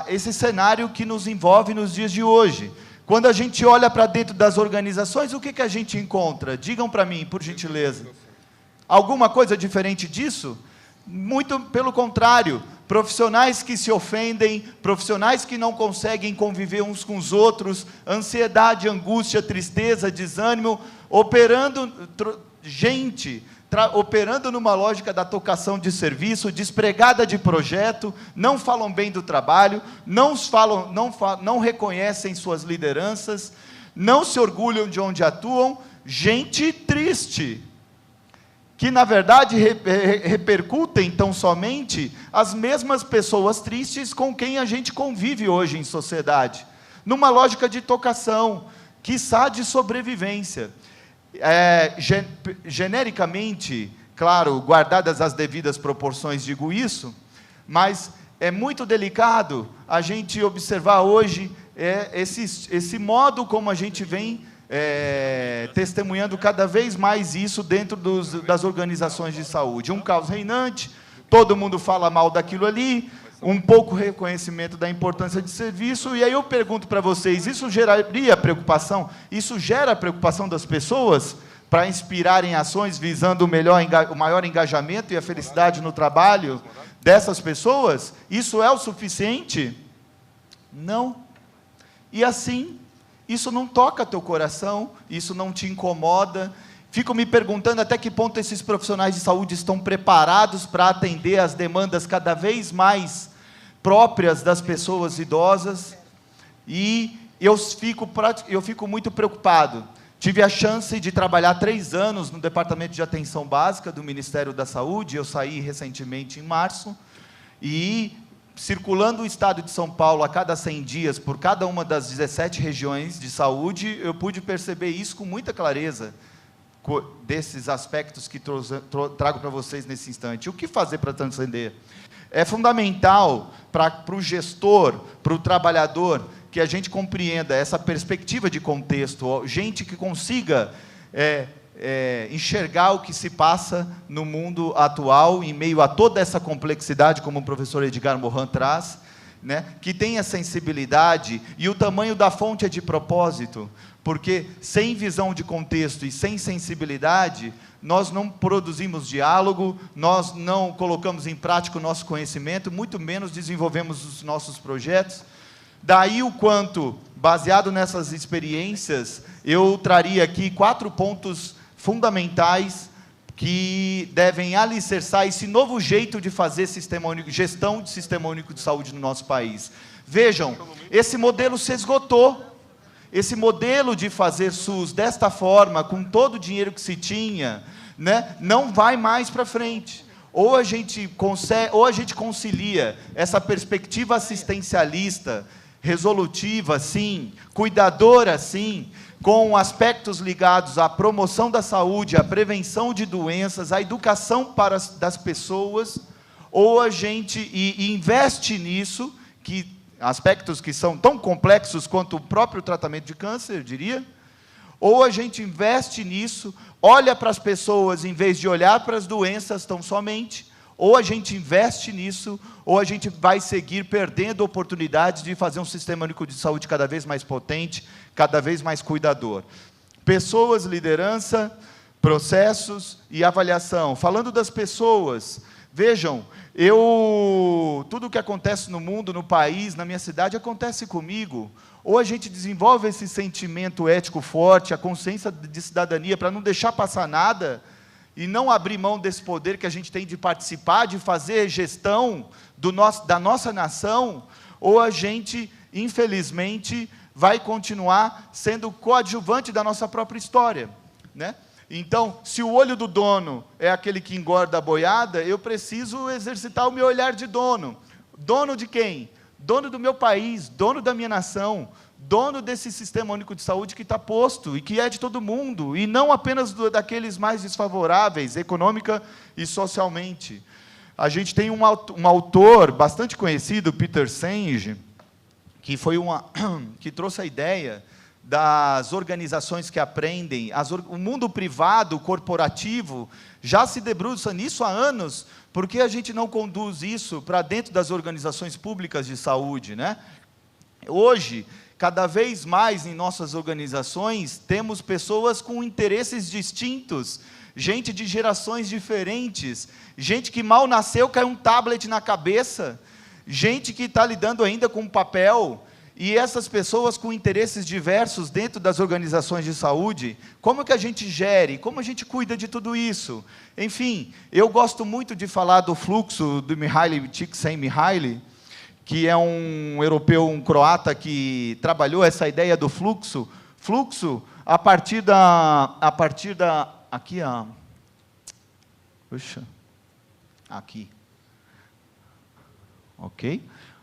esse cenário que nos envolve nos dias de hoje. Quando a gente olha para dentro das organizações, o que a gente encontra? Digam para mim, por gentileza. Alguma coisa diferente disso? Muito pelo contrário, profissionais que se ofendem, profissionais que não conseguem conviver uns com os outros, ansiedade, angústia, tristeza, desânimo, operando numa lógica da tocação de serviço, despregada de projeto, não falam bem do trabalho, não reconhecem suas lideranças, não se orgulham de onde atuam, gente triste, que, na verdade, repercutem tão somente as mesmas pessoas tristes com quem a gente convive hoje em sociedade, numa lógica de tocação, quiçá de sobrevivência. Genericamente, claro, guardadas as devidas proporções, digo isso, mas é muito delicado a gente observar hoje esse modo como a gente vem testemunhando cada vez mais isso dentro das organizações de saúde. Um caos reinante, todo mundo fala mal daquilo ali, um pouco reconhecimento da importância de serviço, e aí eu pergunto para vocês, isso geraria preocupação? Isso gera preocupação das pessoas para inspirarem ações visando o maior engajamento e a felicidade no trabalho dessas pessoas? Isso é o suficiente? Não. E assim, isso não toca teu coração, isso não te incomoda. Fico me perguntando até que ponto esses profissionais de saúde estão preparados para atender às demandas cada vez mais próprias das pessoas idosas, e eu fico muito preocupado. Tive a chance de trabalhar 3 anos no Departamento de Atenção Básica do Ministério da Saúde, eu saí recentemente em março, e circulando o estado de São Paulo a cada 100 dias, por cada uma das 17 regiões de saúde, eu pude perceber isso com muita clareza, desses aspectos que trago para vocês nesse instante. O que fazer para transcender? É fundamental para o gestor, para o trabalhador, que a gente compreenda essa perspectiva de contexto, gente que consiga enxergar o que se passa no mundo atual, em meio a toda essa complexidade, como o professor Edgar Morin traz, né, que tenha sensibilidade, e o tamanho da fonte é de propósito, porque sem visão de contexto e sem sensibilidade, nós não produzimos diálogo, nós não colocamos em prática o nosso conhecimento, muito menos desenvolvemos os nossos projetos. Daí o quanto, baseado nessas experiências, eu traria aqui 4 pontos fundamentais que devem alicerçar esse novo jeito de fazer gestão de sistema único de saúde no nosso país. Vejam, esse modelo se esgotou. Esse modelo de fazer SUS desta forma, com todo o dinheiro que se tinha, né, não vai mais para frente. Ou a gente concilia essa perspectiva assistencialista, resolutiva, sim, cuidadora, sim, com aspectos ligados à promoção da saúde, à prevenção de doenças, à educação das pessoas, ou a gente investe nisso, aspectos que são tão complexos quanto o próprio tratamento de câncer, eu diria, ou a gente investe nisso, olha para as pessoas em vez de olhar para as doenças tão somente, ou a gente investe nisso, ou a gente vai seguir perdendo oportunidades de fazer um sistema único de saúde cada vez mais potente, cada vez mais cuidador. Pessoas, liderança, processos e avaliação. Falando das pessoas, vejam, tudo o que acontece no mundo, no país, na minha cidade, acontece comigo. Ou a gente desenvolve esse sentimento ético forte, a consciência de cidadania, para não deixar passar nada, e não abrir mão desse poder que a gente tem de participar, de fazer gestão da nossa nação, ou a gente, infelizmente, vai continuar sendo coadjuvante da nossa própria história, né? Então, se o olho do dono é aquele que engorda a boiada, eu preciso exercitar o meu olhar de dono. Dono de quem? Dono do meu país, dono da minha nação, dono desse sistema único de saúde que está posto e que é de todo mundo, e não apenas daqueles mais desfavoráveis, econômica e socialmente. A gente tem um autor bastante conhecido, Peter Senge, que que trouxe a ideia das organizações que aprendem, o mundo privado, corporativo, já se debruça nisso há anos, porque a gente não conduz isso para dentro das organizações públicas de saúde, né? Hoje, cada vez mais em nossas organizações, temos pessoas com interesses distintos, gente de gerações diferentes, gente que mal nasceu, cai um tablet na cabeça, gente que está lidando ainda com papel, e essas pessoas com interesses diversos dentro das organizações de saúde, como que a gente gere, como a gente cuida de tudo isso? Enfim, eu gosto muito de falar do fluxo do Mihaly Csikszentmihalyi, que é um europeu, um croata, que trabalhou essa ideia do fluxo a partir da aqui, puxa, aqui, ok?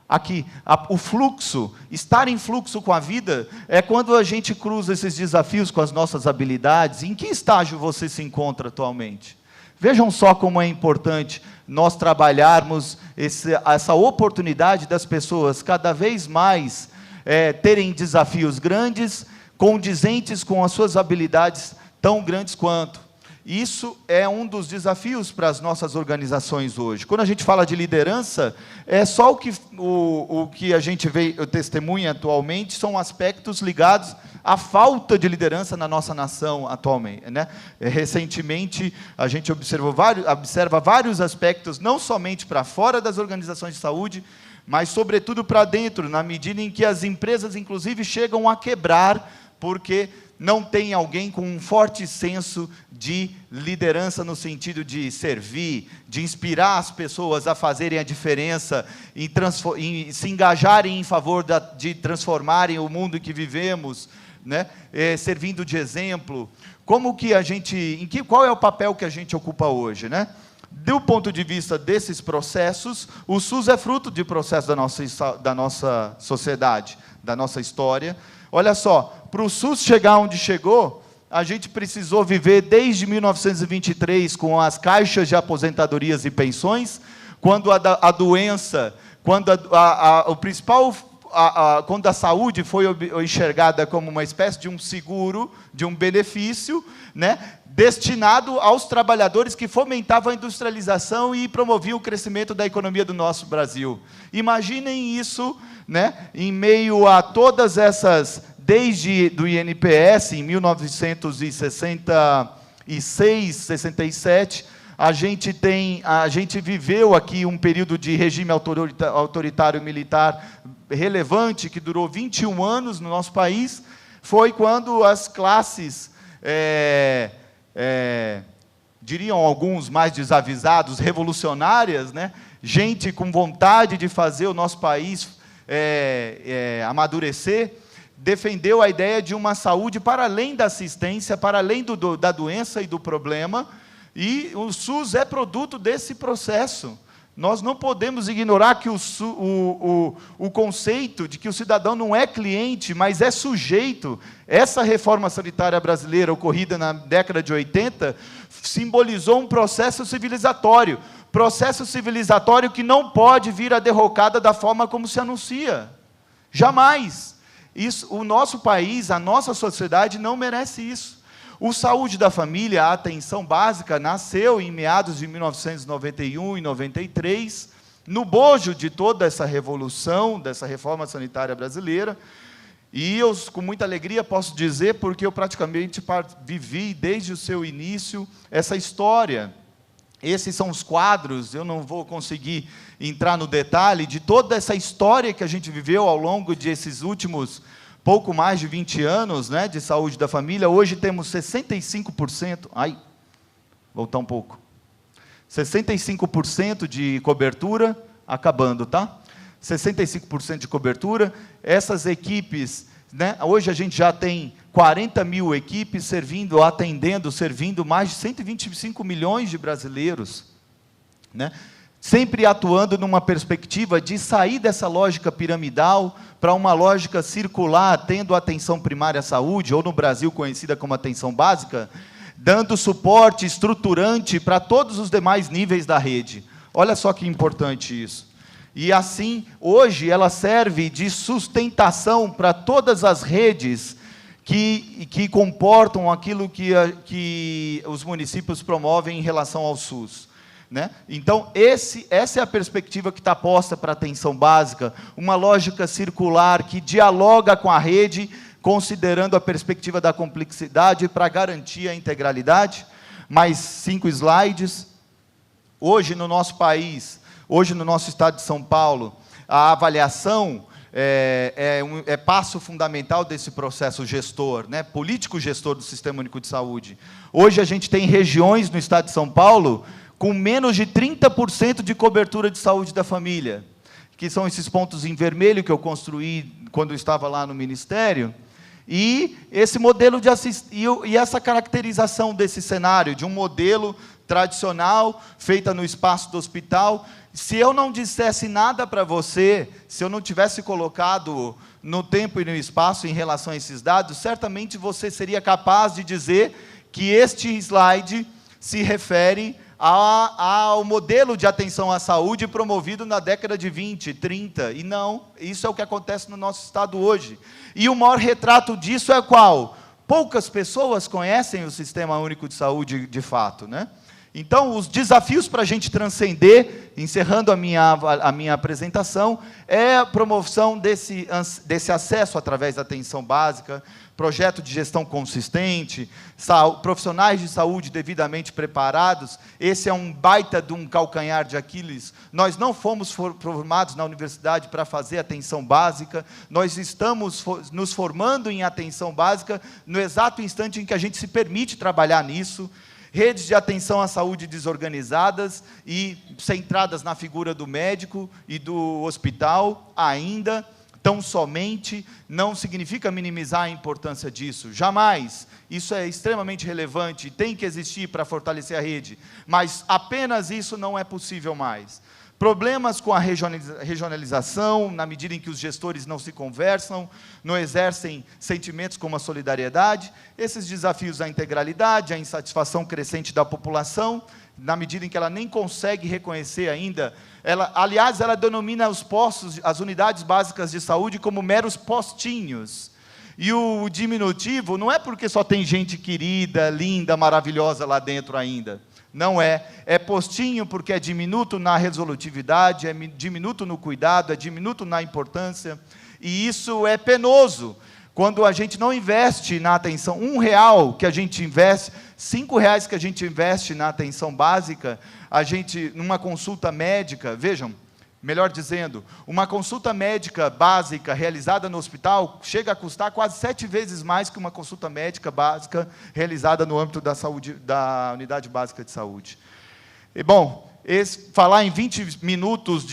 Aqui, o fluxo, estar em fluxo com a vida, é quando a gente cruza esses desafios com as nossas habilidades. Em que estágio você se encontra atualmente? Vejam só como é importante nós trabalharmos essa oportunidade das pessoas cada vez mais terem desafios grandes, condizentes com as suas habilidades tão grandes quanto. Isso é um dos desafios para as nossas organizações hoje. Quando a gente fala de liderança, é só o que a gente testemunha atualmente são aspectos ligados à falta de liderança na nossa nação atualmente, né? Recentemente, a gente observa vários aspectos, não somente para fora das organizações de saúde, mas, sobretudo, para dentro, na medida em que as empresas, inclusive, chegam a quebrar, porque não tem alguém com um forte senso de liderança no sentido de servir, de inspirar as pessoas a fazerem a diferença, em se engajarem em favor de transformarem o mundo em que vivemos, né? Servindo de exemplo. Qual é o papel que a gente ocupa hoje, né? do ponto de vista desses processos, o SUS é fruto de processo da nossa sociedade, da nossa história. Olha só, para o SUS chegar onde chegou, a gente precisou viver desde 1923 com as caixas de aposentadorias e pensões, quando a doença, quando o principal, quando a saúde foi enxergada como uma espécie de um seguro, de um benefício, né, destinado aos trabalhadores que fomentavam a industrialização e promoviam o crescimento da economia do nosso Brasil. Imaginem isso, né, em meio a todas essas, desde do INPS, em 1966, 67, a gente viveu aqui um período de regime autoritário militar relevante, que durou 21 anos no nosso país. Foi quando as classes, diriam alguns mais desavisados, revolucionárias, né? Gente com vontade de fazer o nosso país amadurecer, defendeu a ideia de uma saúde para além da assistência, para além da doença e do problema, e o SUS é produto desse processo. Nós não podemos ignorar que o conceito de que o cidadão não é cliente, mas é sujeito. Essa reforma sanitária brasileira, ocorrida na década de 80, simbolizou um processo civilizatório que não pode vir à derrocada da forma como se anuncia. Jamais. O nosso país, a nossa sociedade não merece isso. O Saúde da Família, a atenção básica, nasceu em meados de 1991 e 93, no bojo de toda essa revolução, dessa reforma sanitária brasileira, e eu, com muita alegria, posso dizer, porque eu praticamente vivi, desde o seu início, essa história. Esses são os quadros, eu não vou conseguir entrar no detalhe, de toda essa história que a gente viveu ao longo desses últimos pouco mais de 20 anos, né, de saúde da família. Hoje temos 65%, voltar um pouco, 65% de cobertura, acabando, tá? 65% de cobertura, essas equipes, né, hoje a gente já tem 40 mil equipes servindo mais de 125 milhões de brasileiros, né? Sempre atuando numa perspectiva de sair dessa lógica piramidal para uma lógica circular, tendo a atenção primária à saúde, ou no Brasil conhecida como atenção básica, dando suporte estruturante para todos os demais níveis da rede. Olha só que importante isso. E assim, hoje, ela serve de sustentação para todas as redes que comportam aquilo que os municípios promovem em relação ao SUS. Né? Então, essa é a perspectiva que está posta para a atenção básica, uma lógica circular que dialoga com a rede, considerando a perspectiva da complexidade para garantir a integralidade. Mais 5 slides. Hoje, no nosso país, hoje no nosso estado de São Paulo, a avaliação é passo fundamental desse processo gestor, né? Político gestor do Sistema Único de Saúde. Hoje a gente tem regiões no estado de São Paulo com menos de 30% de cobertura de saúde da família, que são esses pontos em vermelho que eu construí quando eu estava lá no Ministério, e esse modelo e essa caracterização desse cenário, de um modelo tradicional, feita no espaço do hospital. Se eu não dissesse nada para você, se eu não tivesse colocado no tempo e no espaço em relação a esses dados, certamente você seria capaz de dizer que este slide se refere ao modelo de atenção à saúde promovido na década de 20, 30, e não, isso é o que acontece no nosso estado hoje. E o maior retrato disso é qual? Poucas pessoas conhecem o Sistema Único de Saúde de fato, né? Então, os desafios para a gente transcender, encerrando a minha apresentação, é a promoção desse acesso através da atenção básica, projeto de gestão consistente, profissionais de saúde devidamente preparados. Esse é um baita de um calcanhar de Aquiles. Nós não fomos formados na universidade para fazer atenção básica, nós estamos nos formando em atenção básica no exato instante em que a gente se permite trabalhar nisso. Redes de atenção à saúde desorganizadas e centradas na figura do médico e do hospital ainda. tão somente, não significa minimizar a importância disso, jamais. Isso é extremamente relevante, tem que existir para fortalecer a rede, mas apenas isso não é possível mais. Problemas com a regionalização, na medida em que os gestores não se conversam, não exercem sentimentos como a solidariedade, esses desafios à integralidade, à insatisfação crescente da população, na medida em que ela nem consegue reconhecer ainda, aliás, ela denomina os postos, as unidades básicas de saúde, como meros postinhos. E o diminutivo não é porque só tem gente querida, linda, maravilhosa lá dentro ainda. Não é. É postinho porque é diminuto na resolutividade, é diminuto no cuidado, é diminuto na importância. E isso é penoso. Quando a gente não investe na atenção, R$1 que a gente investe, R$5 que a gente investe na atenção básica, numa consulta médica, vejam, melhor dizendo, uma consulta médica básica realizada no hospital chega a custar quase 7 vezes mais que uma consulta médica básica realizada no âmbito da saúde, da unidade básica de saúde. E, bom, falar em 20 minutos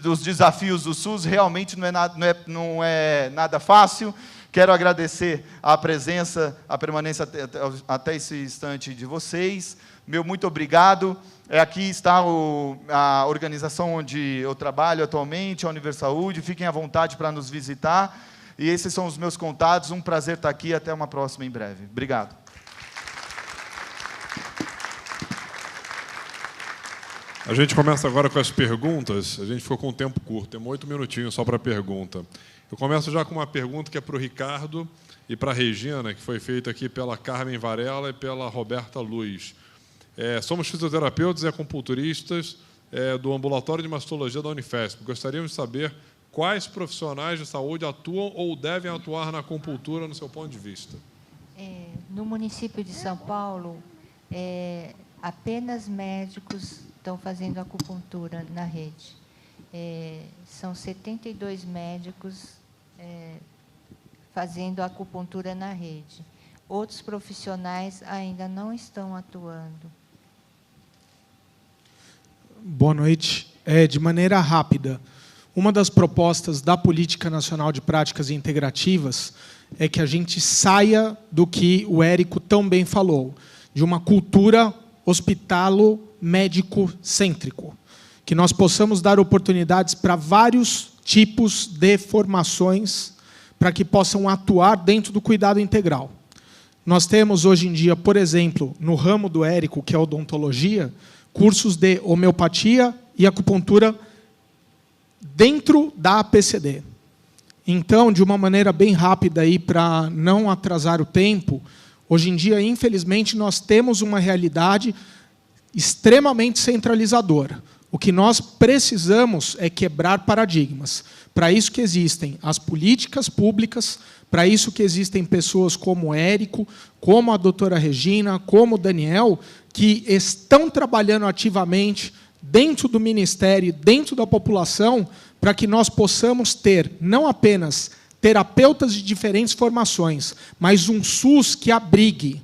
dos desafios do SUS realmente não é nada fácil. Quero agradecer a presença, a permanência até esse instante de vocês. Meu muito obrigado. Aqui está a organização onde eu trabalho atualmente, a Universaúde. Fiquem à vontade para nos visitar. E esses são os meus contatos. Um prazer estar aqui. Até uma próxima em breve. Obrigado. A gente começa agora com as perguntas. A gente ficou com um tempo curto. Temos 8 minutinhos só para a pergunta. Eu começo já com uma pergunta que é para o Ricardo e para a Regina, que foi feita aqui pela Carmen Varela e pela Roberta Luz. Somos fisioterapeutas e acupunturistas do Ambulatório de Mastologia da Unifesp. Gostaríamos de saber quais profissionais de saúde atuam ou devem atuar na acupuntura, no seu ponto de vista. No município de São Paulo, apenas médicos estão fazendo acupuntura na rede. São 72 médicos fazendo acupuntura na rede. Outros profissionais ainda não estão atuando. Boa noite. De maneira rápida, uma das propostas da Política Nacional de Práticas Integrativas é que a gente saia do que o Érico tão bem falou, de uma cultura hospitalo-médico-cêntrico, que nós possamos dar oportunidades para vários tipos de formações para que possam atuar dentro do cuidado integral. Nós temos, hoje em dia, por exemplo, no ramo do Érico, que é a odontologia, cursos de homeopatia e acupuntura dentro da APCD. Então, de uma maneira bem rápida, para não atrasar o tempo, hoje em dia, infelizmente, nós temos uma realidade extremamente centralizadora. O que nós precisamos é quebrar paradigmas. Para isso que existem as políticas públicas, para isso que existem pessoas como o Érico, como a doutora Regina, como o Daniel, que estão trabalhando ativamente dentro do Ministério, dentro da população, para que nós possamos ter, não apenas terapeutas de diferentes formações, mas um SUS que abrigue,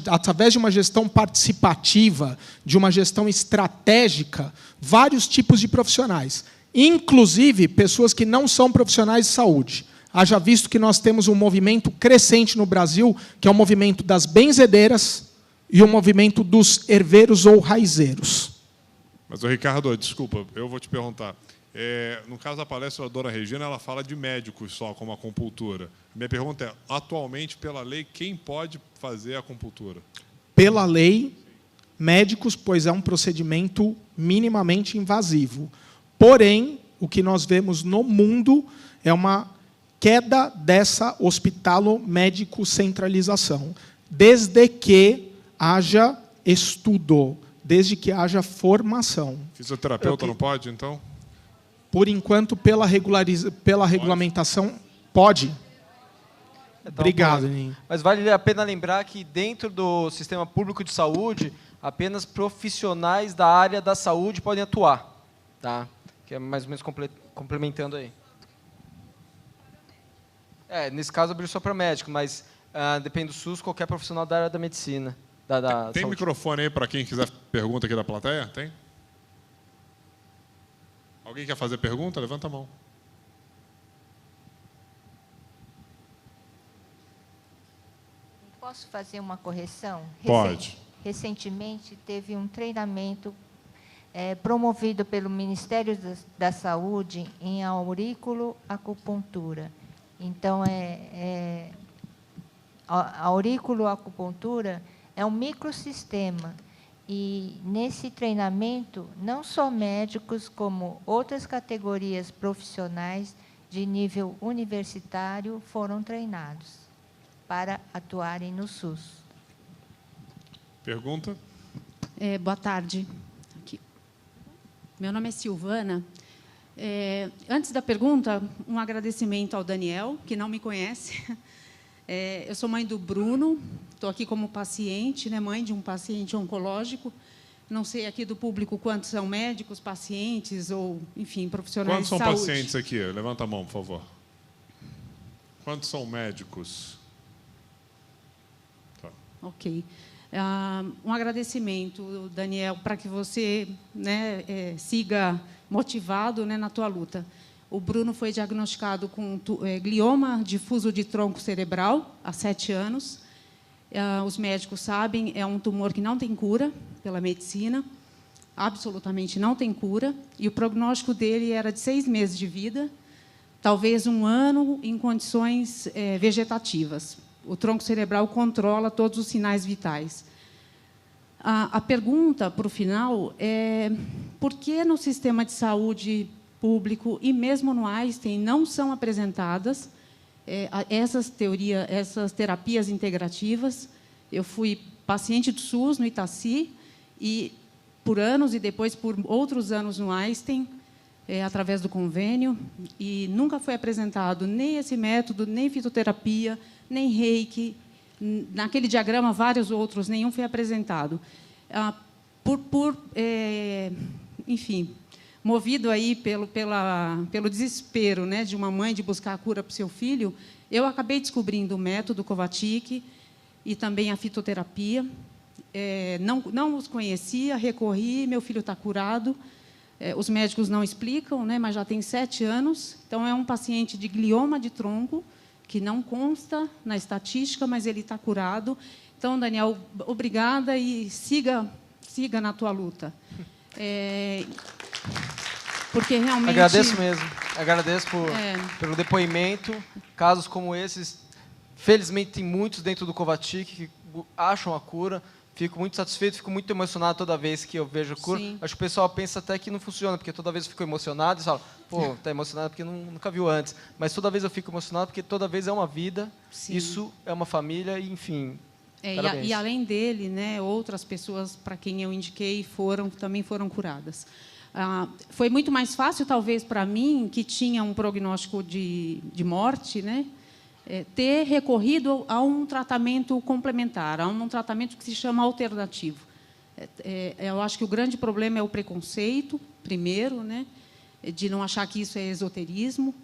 através de uma gestão participativa, de uma gestão estratégica, vários tipos de profissionais, inclusive pessoas que não são profissionais de saúde. Haja visto que nós temos um movimento crescente no Brasil, que é o movimento das benzedeiras e o movimento dos herveiros ou raizeiros. Mas, Ricardo, desculpa, eu vou te perguntar. No caso da palestra da dona Regina, ela fala de médicos só, como acupuntura. Minha pergunta é, atualmente, pela lei, quem pode fazer acupuntura? Pela lei, médicos, pois é um procedimento minimamente invasivo. Porém, o que nós vemos no mundo é uma queda dessa hospitalo-médico-centralização, desde que haja estudo, desde que haja formação. Fisioterapeuta não pode, então? Por enquanto, pela regulamentação, pode. Então, Obrigado, Ninho. Mas vale a pena lembrar que, dentro do sistema público de saúde, apenas profissionais da área da saúde podem atuar. Tá? Que é mais ou menos complementando aí. Nesse caso, abriu só para médico, mas depende do SUS, qualquer profissional da área da medicina. Tem microfone aí para quem quiser pergunta aqui da plateia? Tem? Alguém quer fazer pergunta? Levanta a mão. Posso fazer uma correção? Pode. Recentemente teve um treinamento promovido pelo Ministério da Saúde em auriculoacupuntura. Então, a auriculoacupuntura é um microsistema. E, nesse treinamento, não só médicos, como outras categorias profissionais de nível universitário foram treinados para atuarem no SUS. Pergunta? Boa tarde. Aqui. Meu nome é Silvana. Antes da pergunta, um agradecimento ao Daniel, que não me conhece. Eu sou mãe do Bruno, estou aqui como paciente, né, mãe de um paciente oncológico. Não sei aqui do público quantos são médicos, pacientes ou, enfim, profissionais de saúde. Quantos são pacientes aqui? Levanta a mão, por favor. Quantos são médicos? Tá. Ok. Um agradecimento, Daniel, para que você, né, siga motivado, né, na tua luta. O Bruno foi diagnosticado com glioma difuso de tronco cerebral há 7 anos. Os médicos sabem, é um tumor que não tem cura pela medicina, absolutamente não tem cura, e o prognóstico dele era de 6 meses de vida, talvez 1 ano em condições vegetativas. O tronco cerebral controla todos os sinais vitais. A pergunta, para o final, é por que no sistema de saúde público e mesmo no Einstein não são apresentadas essas terapias integrativas? Eu fui paciente do SUS no Itaci e por anos e depois por outros anos no Einstein, através do convênio, e nunca foi apresentado nem esse método, nem fitoterapia, nem reiki. Naquele diagrama, vários outros, nenhum foi apresentado. Enfim, movido aí pelo desespero, né, de uma mãe de buscar a cura para o seu filho, eu acabei descobrindo o método Kovačić e também a fitoterapia. Não os conhecia, recorri, meu filho está curado. Os médicos não explicam, né, mas já tem 7 anos. Então, é um paciente de glioma de tronco, que não consta na estatística, mas ele está curado. Então, Daniel, obrigada e siga na tua luta. Porque realmente... Agradeço mesmo. Agradeço pelo depoimento. Casos como esses, felizmente, tem muitos dentro do Kovačić que acham a cura. Fico muito satisfeito, fico muito emocionado toda vez que eu vejo a cura. Sim. Acho que o pessoal pensa até que não funciona, porque toda vez eu fico emocionado e falo, pô, está emocionado porque nunca viu antes. Mas toda vez eu fico emocionado porque toda vez é uma vida, Sim. Isso é uma família, e, enfim, parabéns. E além dele, né, outras pessoas para quem eu indiquei também foram curadas. Foi muito mais fácil, talvez, para mim, que tinha um prognóstico de morte, né, ter recorrido a um tratamento complementar, a um tratamento que se chama alternativo. Eu acho que o grande problema é o preconceito, primeiro, né, de não achar que isso é esoterismo.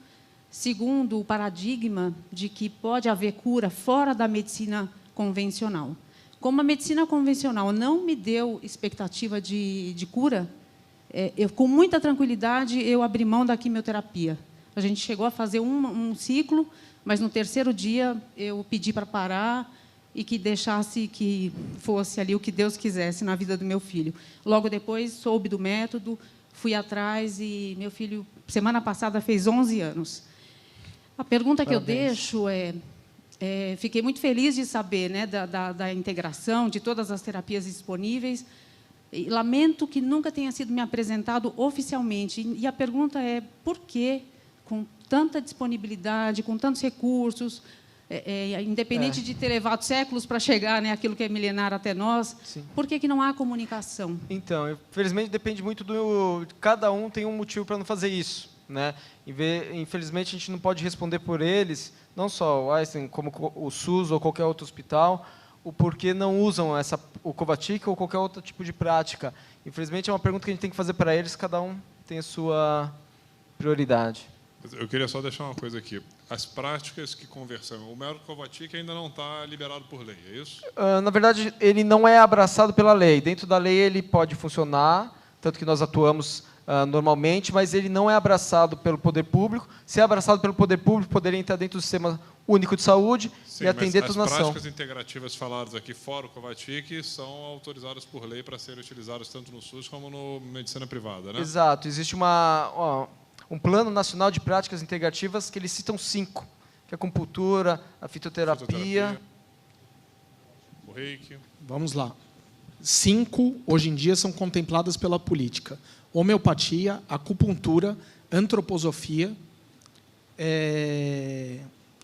Segundo, o paradigma de que pode haver cura fora da medicina convencional. Como a medicina convencional não me deu expectativa de cura, com muita tranquilidade, eu abri mão da quimioterapia. A gente chegou a fazer um ciclo, mas no 3º dia eu pedi para parar e que deixasse que fosse ali o que Deus quisesse na vida do meu filho. Logo depois, soube do método, fui atrás e meu filho, semana passada, fez 11 anos. A pergunta que eu deixo fiquei muito feliz de saber, né, da integração, de todas as terapias disponíveis. E lamento que nunca tenha sido me apresentado oficialmente. E a pergunta é, por que, com tanta disponibilidade, com tantos recursos, independente de ter levado séculos para chegar, né, aquilo que é milenar até nós, Sim. Por que não há comunicação? Então, infelizmente, depende muito do... Cada um tem um motivo para não fazer isso, né? Infelizmente, a gente não pode responder por eles, não só o Einstein, como o SUS ou qualquer outro hospital, o porquê não usam o Kovačić ou qualquer outro tipo de prática. Infelizmente, é uma pergunta que a gente tem que fazer para eles, cada um tem a sua prioridade. Eu queria só deixar uma coisa aqui. As práticas que conversamos, o método Kovačić ainda não está liberado por lei, é isso? Na verdade, ele não é abraçado pela lei. Dentro da lei, ele pode funcionar, tanto que nós atuamos normalmente, mas ele não é abraçado pelo poder público. Se é abraçado pelo poder público, poderia entrar dentro do Sistema Único de Saúde e atender toda a nação. As práticas integrativas faladas aqui fora o Covatic são autorizadas por lei para serem utilizadas tanto no SUS como no medicina privada, né? Exato. Existe um Plano Nacional de Práticas Integrativas que eles citam 5, que é a acupuntura, a fitoterapia. O reiki. Vamos lá. 5, hoje em dia, são contempladas pela política. Homeopatia, acupuntura, antroposofia,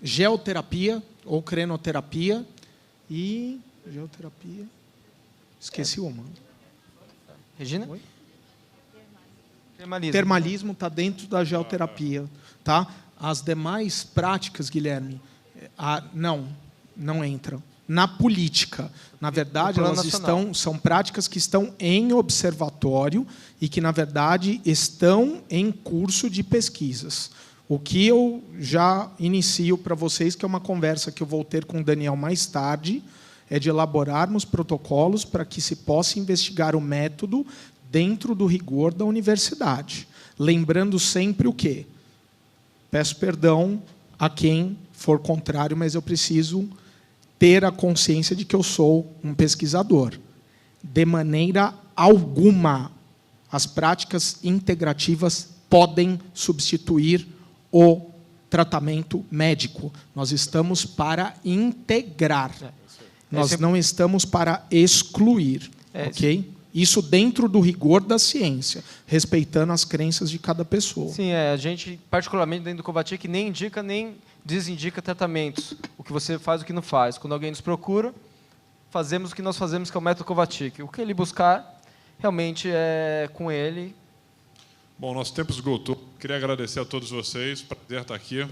geoterapia ou crenoterapia e... Geoterapia... Esqueci uma. Regina? Oi? Termalismo. Termalismo está dentro da geoterapia. Tá? As demais práticas, Guilherme, não entram. Na política, na verdade, elas são práticas que estão em observatório e que, na verdade, estão em curso de pesquisas. O que eu já inicio para vocês, que é uma conversa que eu vou ter com o Daniel mais tarde, é de elaborarmos protocolos para que se possa investigar o método dentro do rigor da universidade. Lembrando sempre o quê? Peço perdão a quem for contrário, mas eu preciso ter a consciência de que eu sou um pesquisador. De maneira alguma, as práticas integrativas podem substituir o tratamento médico. Nós estamos para integrar. Nós não estamos para excluir. Ok? Isso dentro do rigor da ciência, respeitando as crenças de cada pessoa. Sim, a gente, particularmente dentro do Covatic, nem indica nem desindica tratamentos. O que você faz, o que não faz. Quando alguém nos procura, fazemos o que nós fazemos, que é o método Covatic. O que ele buscar, realmente é com ele. Bom, nosso tempo esgotou. Queria agradecer a todos vocês. Prazer estar aqui.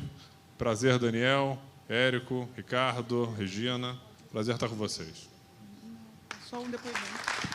Prazer, Daniel, Érico, Ricardo, Regina. Prazer estar com vocês. Só um depoimento.